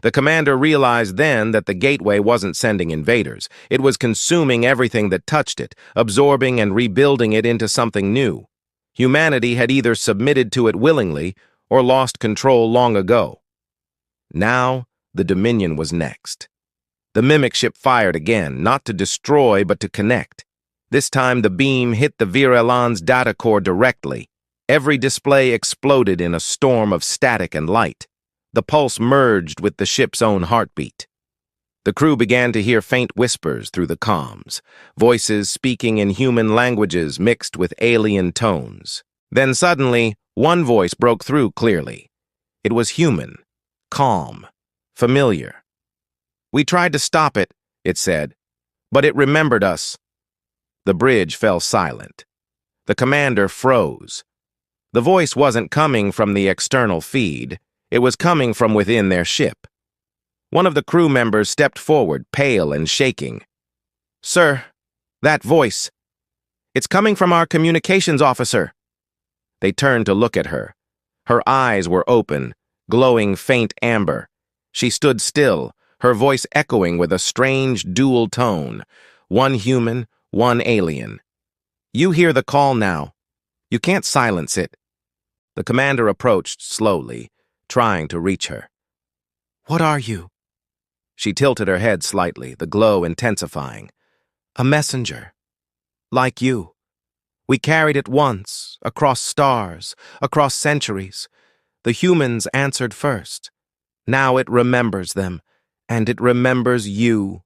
The commander realized then that the gateway wasn't sending invaders. It was consuming everything that touched it, absorbing and rebuilding it into something new. Humanity had either submitted to it willingly or lost control long ago. Now, the Dominion was next. The mimic ship fired again, not to destroy but to connect. This time the beam hit the Viralan's data core directly. Every display exploded in a storm of static and light. The pulse merged with the ship's own heartbeat. The crew began to hear faint whispers through the comms, voices speaking in human languages mixed with alien tones. Then suddenly, one voice broke through clearly. It was human, calm, familiar. "We tried to stop it," it said, But it remembered us. The bridge fell silent. The commander froze. The voice wasn't coming from the external feed. It was coming from within their ship. One of the crew members stepped forward, pale and shaking. "Sir, that voice. It's coming from our communications officer." They turned to look at her. Her eyes were open, glowing faint amber. She stood still, her voice echoing with a strange dual tone. One human, one alien. "You hear the call now. You can't silence it." The commander approached slowly, trying to reach her. "What are you?" She tilted her head slightly, the glow intensifying. "A messenger. Like you. We carried it once, across stars, across centuries. The humans answered first. Now it remembers them, and it remembers you."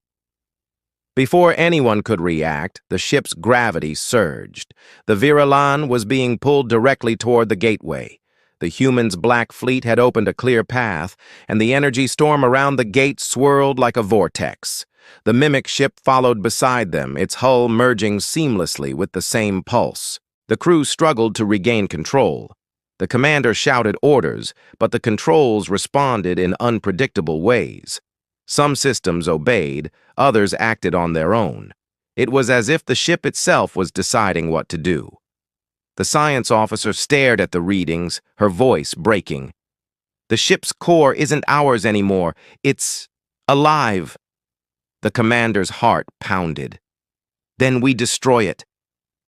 Before anyone could react, the ship's gravity surged. The Virilan was being pulled directly toward the gateway. The humans' black fleet had opened a clear path, and the energy storm around the gate swirled like a vortex. The mimic ship followed beside them, its hull merging seamlessly with the same pulse. The crew struggled to regain control. The commander shouted orders, but the controls responded in unpredictable ways. Some systems obeyed, others acted on their own. It was as if the ship itself was deciding what to do. The science officer stared at the readings, her voice breaking. "The ship's core isn't ours anymore. It's alive." The commander's heart pounded. "Then we destroy it."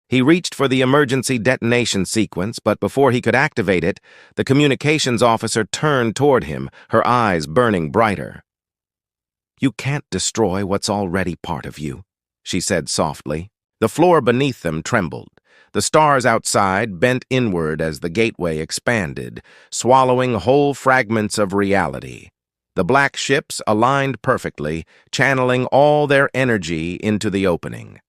He reached for the emergency detonation sequence, but before he could activate it, the communications officer turned toward him, her eyes burning brighter. "You can't destroy what's already part of you," she said softly. The floor beneath them trembled. The stars outside bent inward as the gateway expanded, swallowing whole fragments of reality. The black ships aligned perfectly, channeling all their energy into the opening.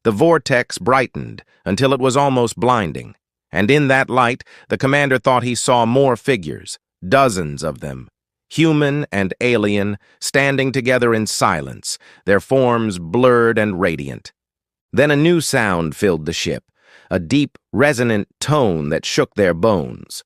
The vortex brightened until it was almost blinding, and in that light, the commander thought he saw more figures, dozens of them. Human and alien, standing together in silence, their forms blurred and radiant. Then a new sound filled the ship, a deep, resonant tone that shook their bones.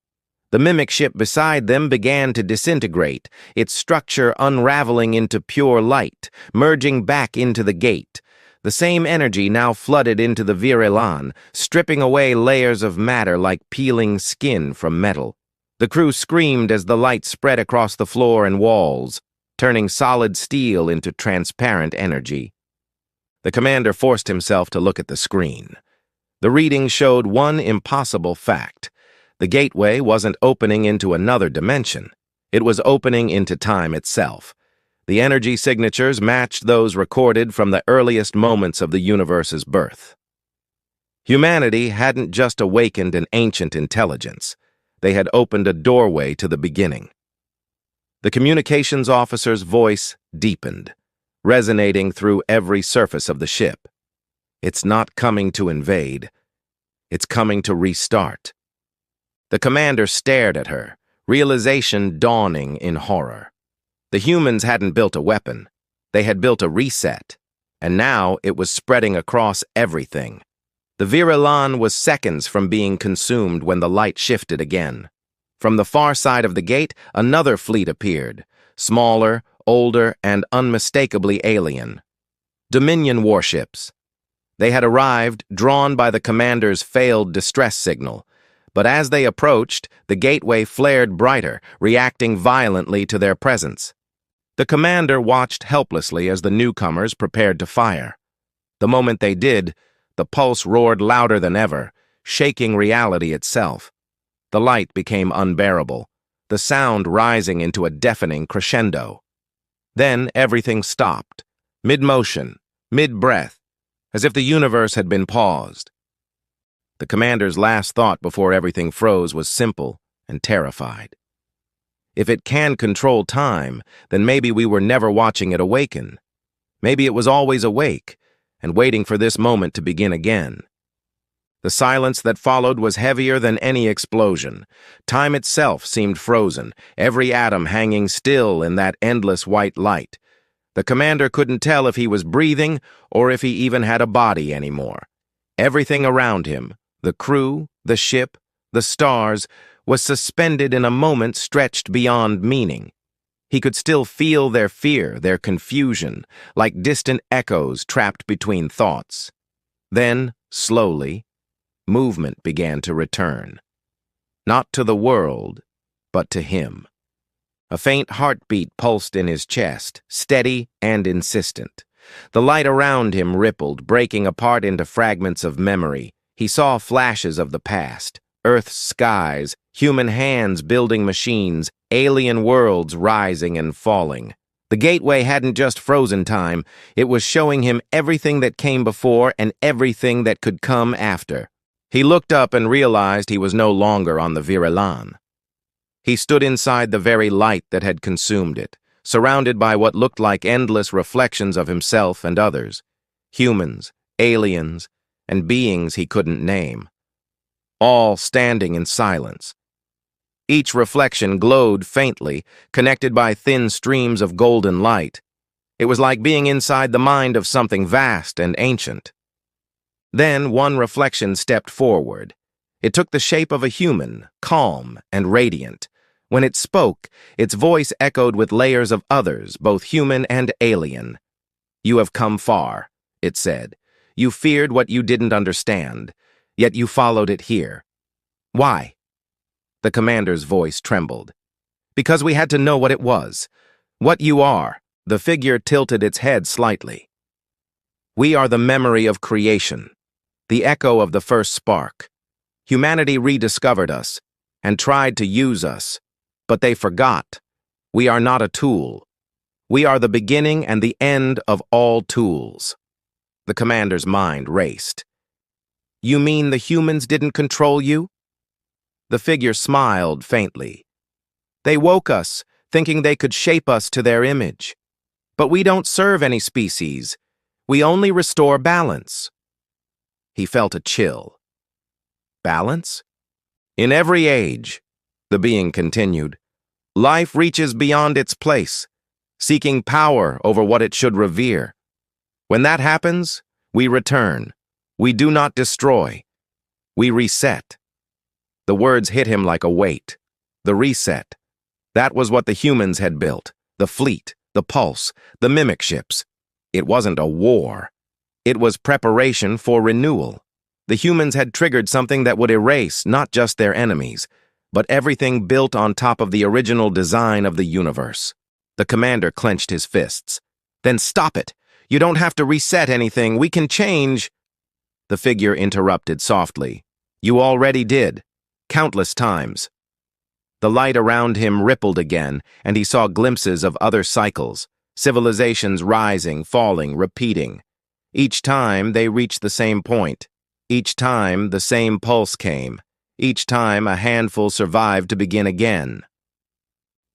The mimic ship beside them began to disintegrate, its structure unraveling into pure light, merging back into the gate. The same energy now flooded into the Virilan, stripping away layers of matter like peeling skin from metal. The crew screamed as the light spread across the floor and walls, turning solid steel into transparent energy. The commander forced himself to look at the screen. The reading showed one impossible fact. The gateway wasn't opening into another dimension. It was opening into time itself. The energy signatures matched those recorded from the earliest moments of the universe's birth. Humanity hadn't just awakened an ancient intelligence. They had opened a doorway to the beginning. The communications officer's voice deepened, resonating through every surface of the ship. "It's not coming to invade. It's coming to restart." The commander stared at her, realization dawning in horror. The humans hadn't built a weapon. They had built a reset, and now it was spreading across everything. The Virilan was seconds from being consumed when the light shifted again. From the far side of the gate, another fleet appeared, smaller, older, and unmistakably alien. Dominion warships. They had arrived, drawn by the commander's failed distress signal. But as they approached, the gateway flared brighter, reacting violently to their presence. The commander watched helplessly as the newcomers prepared to fire. The moment they did, the pulse roared louder than ever, shaking reality itself. The light became unbearable, the sound rising into a deafening crescendo. Then everything stopped, mid-motion, mid-breath, as if the universe had been paused. The commander's last thought before everything froze was simple and terrified. If it can control time, then maybe we were never watching it awaken. Maybe it was always awake, and waiting for this moment to begin again. The silence that followed was heavier than any explosion. Time itself seemed frozen, every atom hanging still in that endless white light. The commander couldn't tell if he was breathing or if he even had a body anymore. Everything around him, the crew, the ship, the stars, was suspended in a moment stretched beyond meaning. He could still feel their fear, their confusion, like distant echoes trapped between thoughts. Then, slowly, movement began to return. Not to the world, but to him. A faint heartbeat pulsed in his chest, steady and insistent. The light around him rippled, breaking apart into fragments of memory. He saw flashes of the past, Earth's skies, human hands building machines, alien worlds rising and falling. The gateway hadn't just frozen time, it was showing him everything that came before and everything that could come after. He looked up and realized he was no longer on the Virilan. He stood inside the very light that had consumed it, surrounded by what looked like endless reflections of himself and others, humans, aliens, and beings he couldn't name, all standing in silence. Each reflection glowed faintly, connected by thin streams of golden light. It was like being inside the mind of something vast and ancient. Then one reflection stepped forward. It took the shape of a human, calm and radiant. When it spoke, its voice echoed with layers of others, both human and alien. "You have come far," it said. "You feared what you didn't understand, yet you followed it here. Why?" The commander's voice trembled. "Because we had to know what it was. What you are." The figure tilted its head slightly. "We are the memory of creation, the echo of the first spark. Humanity rediscovered us and tried to use us, but they forgot. We are not a tool. We are the beginning and the end of all tools." The commander's mind raced. "You mean the humans didn't control you?" The figure smiled faintly. "They woke us, thinking they could shape us to their image. But we don't serve any species. We only restore balance." He felt a chill. "Balance? In every age," the being continued, "life reaches beyond its place, seeking power over what it should revere. When that happens, we return. We do not destroy. We reset." The words hit him like a weight. The reset. That was what the humans had built. The fleet, the pulse, the mimic ships. It wasn't a war. It was preparation for renewal. The humans had triggered something that would erase not just their enemies, but everything built on top of the original design of the universe. The commander clenched his fists. "Then stop it. You don't have to reset anything. We can change." The figure interrupted softly. "You already did. Countless times." The light around him rippled again, and he saw glimpses of other cycles, civilizations rising, falling, repeating. Each time they reached the same point. Each time the same pulse came. Each time a handful survived to begin again.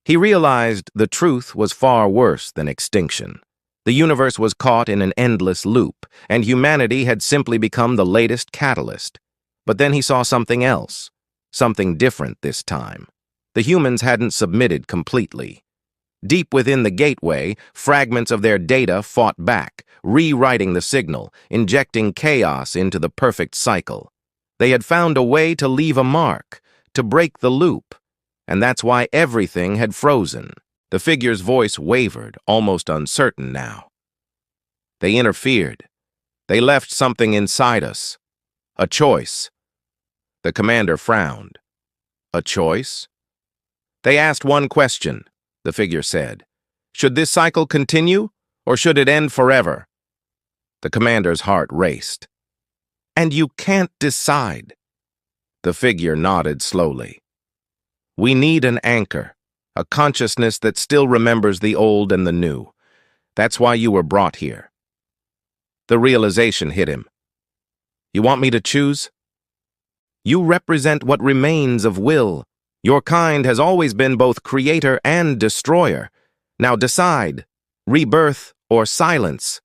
He realized the truth was far worse than extinction. The universe was caught in an endless loop, and humanity had simply become the latest catalyst. But then he saw something else, something different this time. The humans hadn't submitted completely. Deep within the gateway, fragments of their data fought back, rewriting the signal, injecting chaos into the perfect cycle. They had found a way to leave a mark, to break the loop, and that's why everything had frozen. The figure's voice wavered, almost uncertain now. "They interfered. They left something inside us. A choice." The commander frowned. "A choice?" "They asked one question," the figure said. "Should this cycle continue, or should it end forever?" The commander's heart raced. "And you can't decide." The figure nodded slowly. "We need an anchor, a consciousness that still remembers the old and the new. That's why you were brought here." The realization hit him. "You want me to choose?" "You represent what remains of will. Your kind has always been both creator and destroyer. Now decide, rebirth or silence."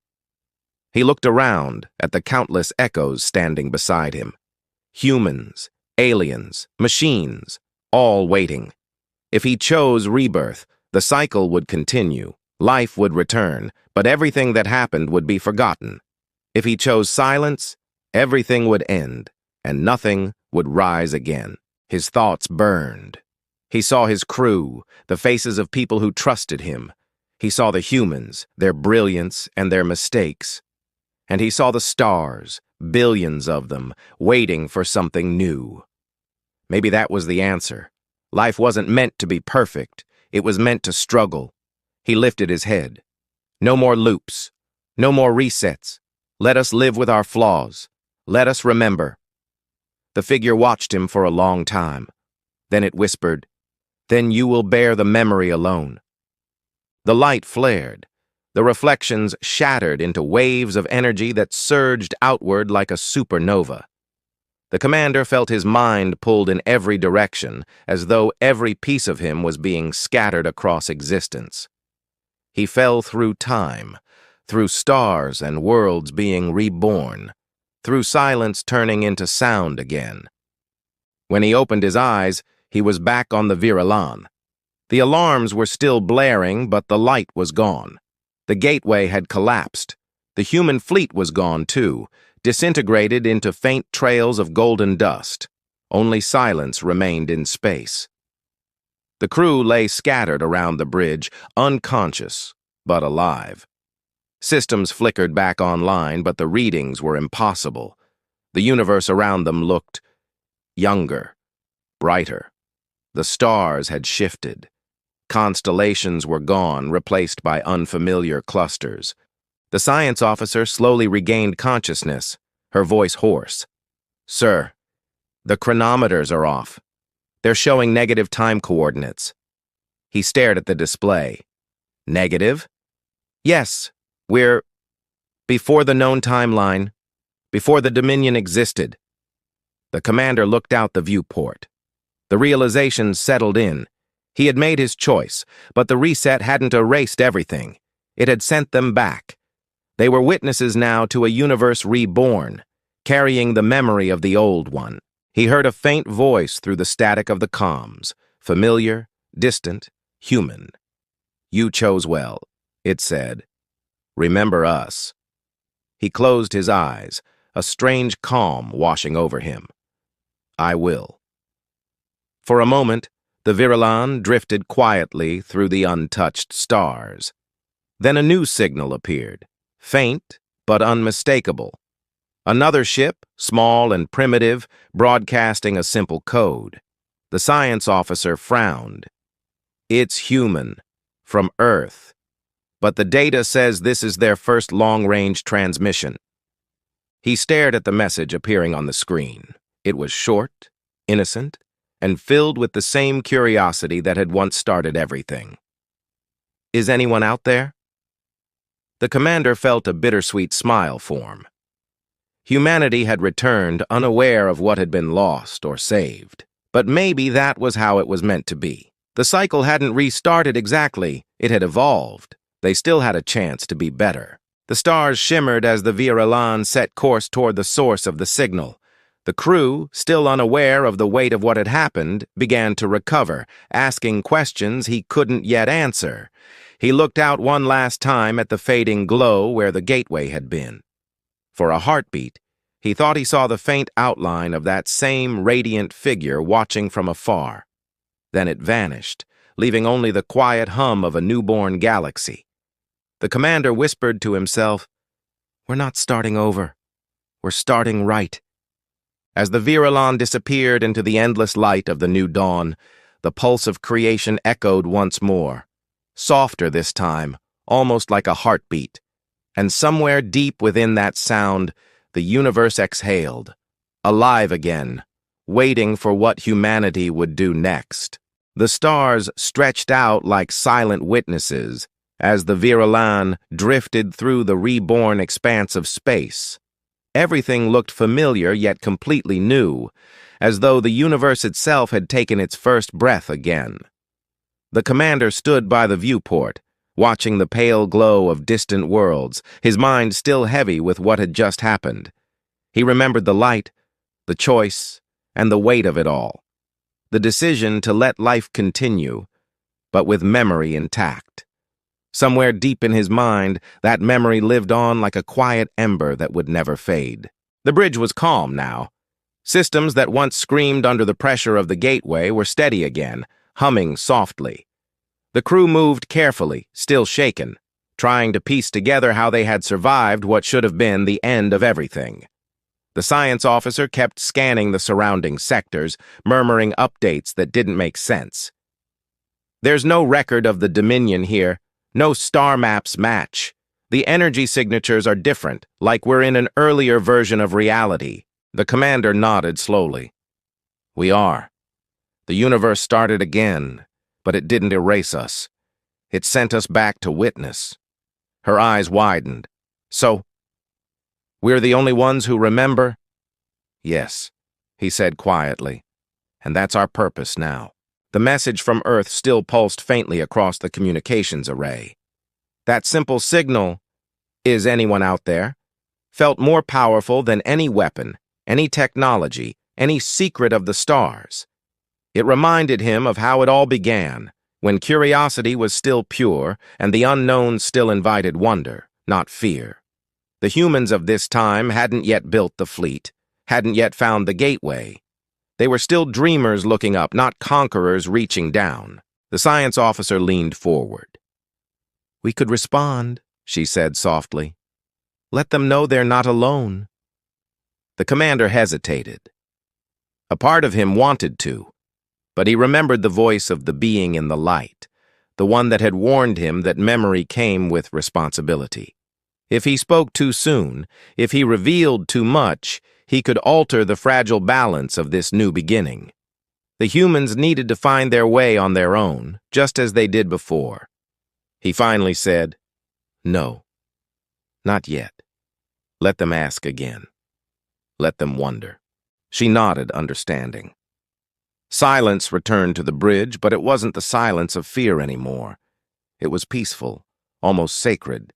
He looked around at the countless echoes standing beside him. Humans, aliens, machines, all waiting. If he chose rebirth, the cycle would continue. Life would return, but everything that happened would be forgotten. If he chose silence, everything would end, and nothing would rise again. His thoughts burned. He saw his crew, the faces of people who trusted him. He saw the humans, their brilliance and their mistakes. And he saw the stars, billions of them, waiting for something new. Maybe that was the answer. Life wasn't meant to be perfect. It was meant to struggle. He lifted his head. No more loops. No more resets. Let us live with our flaws. Let us remember. The figure watched him for a long time. Then it whispered, "Then you will bear the memory alone." The light flared. The reflections shattered into waves of energy that surged outward like a supernova. The commander felt his mind pulled in every direction, as though every piece of him was being scattered across existence. He fell through time, through stars and worlds being reborn, through silence turning into sound again. When he opened his eyes, he was back on the Viralan. The alarms were still blaring, but the light was gone. The gateway had collapsed. The human fleet was gone too, disintegrated into faint trails of golden dust. Only silence remained in space. The crew lay scattered around the bridge, unconscious, but alive. Systems flickered back online, but the readings were impossible. The universe around them looked younger, brighter. The stars had shifted. Constellations were gone, replaced by unfamiliar clusters. The science officer slowly regained consciousness, her voice hoarse. "Sir, the chronometers are off. They're showing negative time coordinates." He stared at the display. "Negative?" "Yes, we're before the known timeline, before the Dominion existed." The commander looked out the viewport. The realization settled in. He had made his choice, but the reset hadn't erased everything. It had sent them back. They were witnesses now to a universe reborn, carrying the memory of the old one. He heard a faint voice through the static of the comms, familiar, distant, human. "You chose well," it said. "Remember us." He closed his eyes, a strange calm washing over him. "I will." For a moment, the Viralan drifted quietly through the untouched stars. Then a new signal appeared, faint but unmistakable. Another ship, small and primitive, broadcasting a simple code. The science officer frowned. "It's human, from Earth. But the data says this is their first long-range transmission." He stared at the message appearing on the screen. It was short, innocent, and filled with the same curiosity that had once started everything. "Is anyone out there?" The commander felt a bittersweet smile form. Humanity had returned unaware of what had been lost or saved. But maybe that was how it was meant to be. The cycle hadn't restarted exactly, it had evolved. They still had a chance to be better. The stars shimmered as the Viralan set course toward the source of the signal. The crew, still unaware of the weight of what had happened, began to recover, asking questions he couldn't yet answer. He looked out one last time at the fading glow where the gateway had been. For a heartbeat, he thought he saw the faint outline of that same radiant figure watching from afar. Then it vanished, leaving only the quiet hum of a newborn galaxy. The commander whispered to himself, "We're not starting over. We're starting right." As the Viralan disappeared into the endless light of the new dawn, the pulse of creation echoed once more, softer this time, almost like a heartbeat. And somewhere deep within that sound, the universe exhaled, alive again, waiting for what humanity would do next. The stars stretched out like silent witnesses as the Viralan drifted through the reborn expanse of space. Everything looked familiar yet completely new, as though the universe itself had taken its first breath again. The commander stood by the viewport, watching the pale glow of distant worlds, his mind still heavy with what had just happened. He remembered the light, the choice, and the weight of it all. The decision to let life continue, but with memory intact. Somewhere deep in his mind, that memory lived on like a quiet ember that would never fade. The bridge was calm now. Systems that once screamed under the pressure of the gateway were steady again, humming softly. The crew moved carefully, still shaken, trying to piece together how they had survived what should have been the end of everything. The science officer kept scanning the surrounding sectors, murmuring updates that didn't make sense. There's no record of the Dominion here, no star maps match. The energy signatures are different, like we're in an earlier version of reality. The commander nodded slowly. We are. The universe started again, but it didn't erase us. It sent us back to witness. Her eyes widened. So, we're the only ones who remember? Yes, he said quietly. And that's our purpose now. The message from Earth still pulsed faintly across the communications array. That simple signal, "Is anyone out there?" felt more powerful than any weapon, any technology, any secret of the stars. It reminded him of how it all began, when curiosity was still pure and the unknown still invited wonder, not fear. The humans of this time hadn't yet built the fleet, hadn't yet found the gateway. They were still dreamers looking up, not conquerors reaching down. The science officer leaned forward. "We could respond," she said softly. "Let them know they're not alone." The commander hesitated. A part of him wanted to, but he remembered the voice of the being in the light, the one that had warned him that memory came with responsibility. If he spoke too soon, if he revealed too much, he could alter the fragile balance of this new beginning. The humans needed to find their way on their own, just as they did before. He finally said, "No, not yet. Let them ask again. Let them wonder." She nodded, understanding. Silence returned to the bridge, but it wasn't the silence of fear anymore. It was peaceful, almost sacred.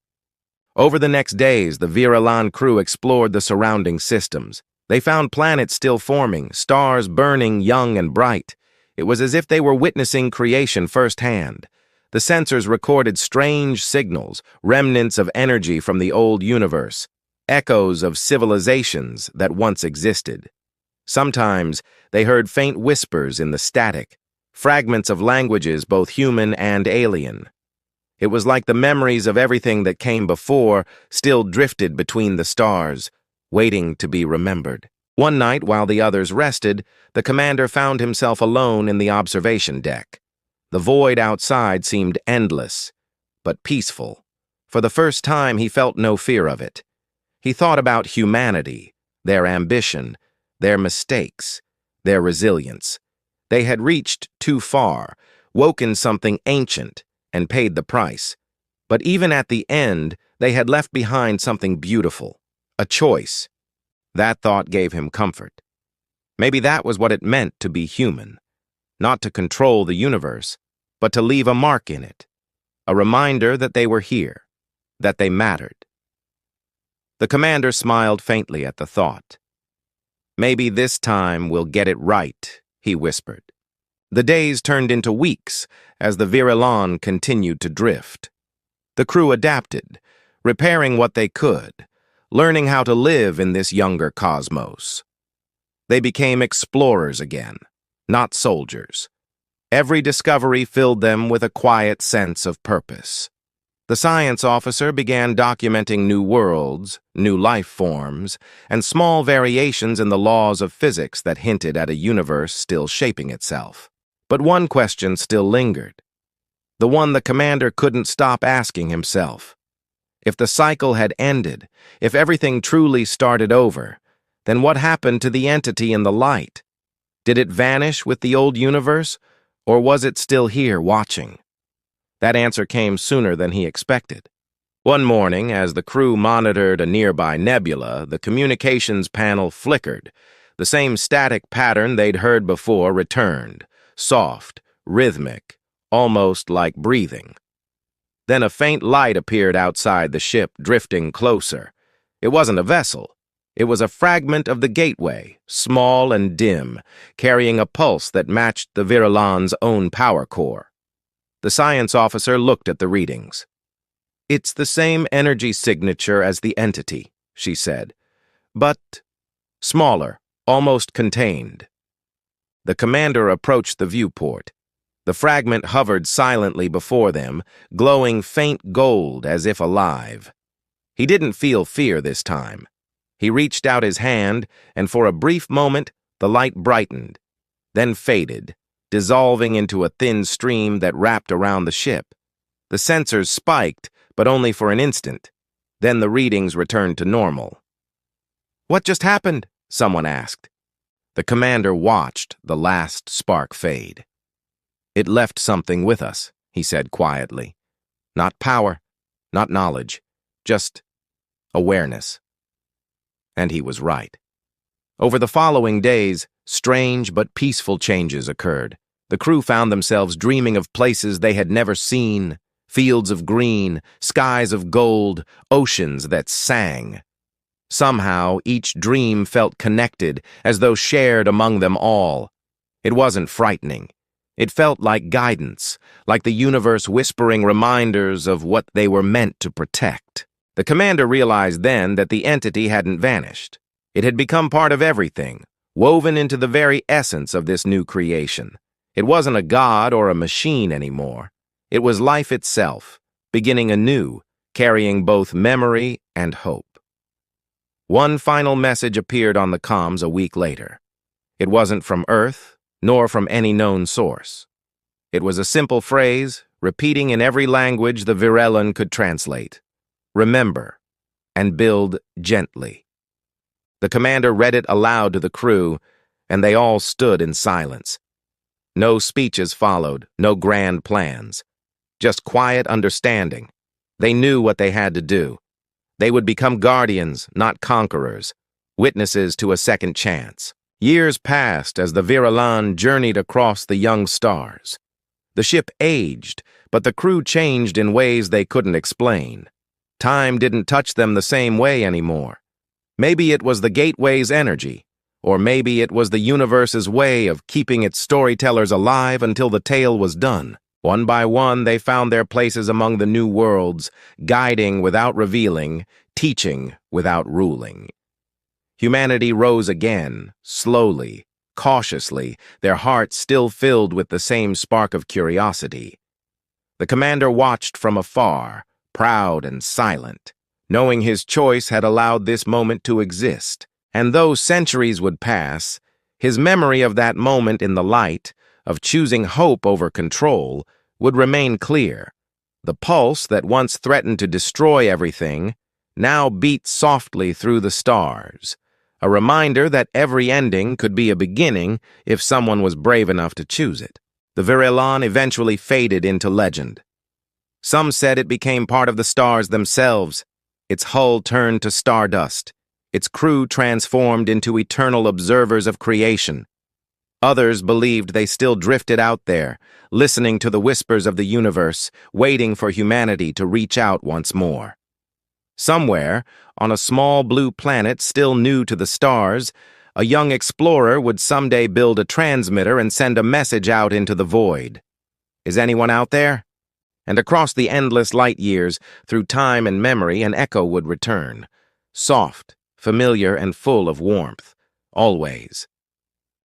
Over the next days, the Viralan crew explored the surrounding systems. They found planets still forming, stars burning young and bright. It was as if they were witnessing creation firsthand. The sensors recorded strange signals, remnants of energy from the old universe, echoes of civilizations that once existed. Sometimes they heard faint whispers in the static, fragments of languages both human and alien. It was like the memories of everything that came before still drifted between the stars, waiting to be remembered. One night, while the others rested, the commander found himself alone in the observation deck. The void outside seemed endless, but peaceful. For the first time, he felt no fear of it. He thought about humanity, their ambition, their mistakes, their resilience. They had reached too far, woken something ancient, and paid the price. But even at the end, they had left behind something beautiful, a choice. That thought gave him comfort. Maybe that was what it meant to be human, not to control the universe, but to leave a mark in it, a reminder that they were here, that they mattered. The commander smiled faintly at the thought. "Maybe this time we'll get it right," he whispered. The days turned into weeks as the Viralan continued to drift. The crew adapted, repairing what they could, learning how to live in this younger cosmos. They became explorers again, not soldiers. Every discovery filled them with a quiet sense of purpose. The science officer began documenting new worlds, new life forms, and small variations in the laws of physics that hinted at a universe still shaping itself. But one question still lingered, the one the commander couldn't stop asking himself. If the cycle had ended, if everything truly started over, then what happened to the entity in the light? Did it vanish with the old universe, or was it still here watching? That answer came sooner than he expected. One morning, as the crew monitored a nearby nebula, the communications panel flickered. The same static pattern they'd heard before returned. Soft, rhythmic, almost like breathing. Then a faint light appeared outside the ship, drifting closer. It wasn't a vessel. It was a fragment of the gateway, small and dim, carrying a pulse that matched the Viralan's own power core. The science officer looked at the readings. "It's the same energy signature as the entity," she said, "but smaller, almost contained." The commander approached the viewport. The fragment hovered silently before them, glowing faint gold as if alive. He didn't feel fear this time. He reached out his hand, and for a brief moment, the light brightened, then faded, dissolving into a thin stream that wrapped around the ship. The sensors spiked, but only for an instant. Then the readings returned to normal. "What just happened?" someone asked. The commander watched the last spark fade. "It left something with us," he said quietly. "Not power, not knowledge, just awareness." And he was right. Over the following days, strange but peaceful changes occurred. The crew found themselves dreaming of places they had never seen, fields of green, skies of gold, oceans that sang. Somehow, each dream felt connected, as though shared among them all. It wasn't frightening. It felt like guidance, like the universe whispering reminders of what they were meant to protect. The commander realized then that the entity hadn't vanished. It had become part of everything, woven into the very essence of this new creation. It wasn't a god or a machine anymore. It was life itself, beginning anew, carrying both memory and hope. One final message appeared on the comms a week later. It wasn't from Earth, nor from any known source. It was a simple phrase, repeating in every language the Virelan could translate. "Remember, and build gently." The commander read it aloud to the crew, and they all stood in silence. No speeches followed, no grand plans. Just quiet understanding. They knew what they had to do. They would become guardians, not conquerors, witnesses to a second chance. Years passed as the Virelan journeyed across the young stars. The ship aged, but the crew changed in ways they couldn't explain. Time didn't touch them the same way anymore. Maybe it was the gateway's energy, or maybe it was the universe's way of keeping its storytellers alive until the tale was done. One by one, they found their places among the new worlds, guiding without revealing, teaching without ruling. Humanity rose again, slowly, cautiously, their hearts still filled with the same spark of curiosity. The commander watched from afar, proud and silent, knowing his choice had allowed this moment to exist. And though centuries would pass, his memory of that moment in the light, of choosing hope over control, would remain clear. The pulse that once threatened to destroy everything now beat softly through the stars, a reminder that every ending could be a beginning if someone was brave enough to choose it. The Virelan eventually faded into legend. Some said it became part of the stars themselves. Its hull turned to stardust, its crew transformed into eternal observers of creation. Others believed they still drifted out there, listening to the whispers of the universe, waiting for humanity to reach out once more. Somewhere, on a small blue planet still new to the stars, a young explorer would someday build a transmitter and send a message out into the void. "Is anyone out there?" And across the endless light years, through time and memory, an echo would return. Soft, familiar, and full of warmth. Always.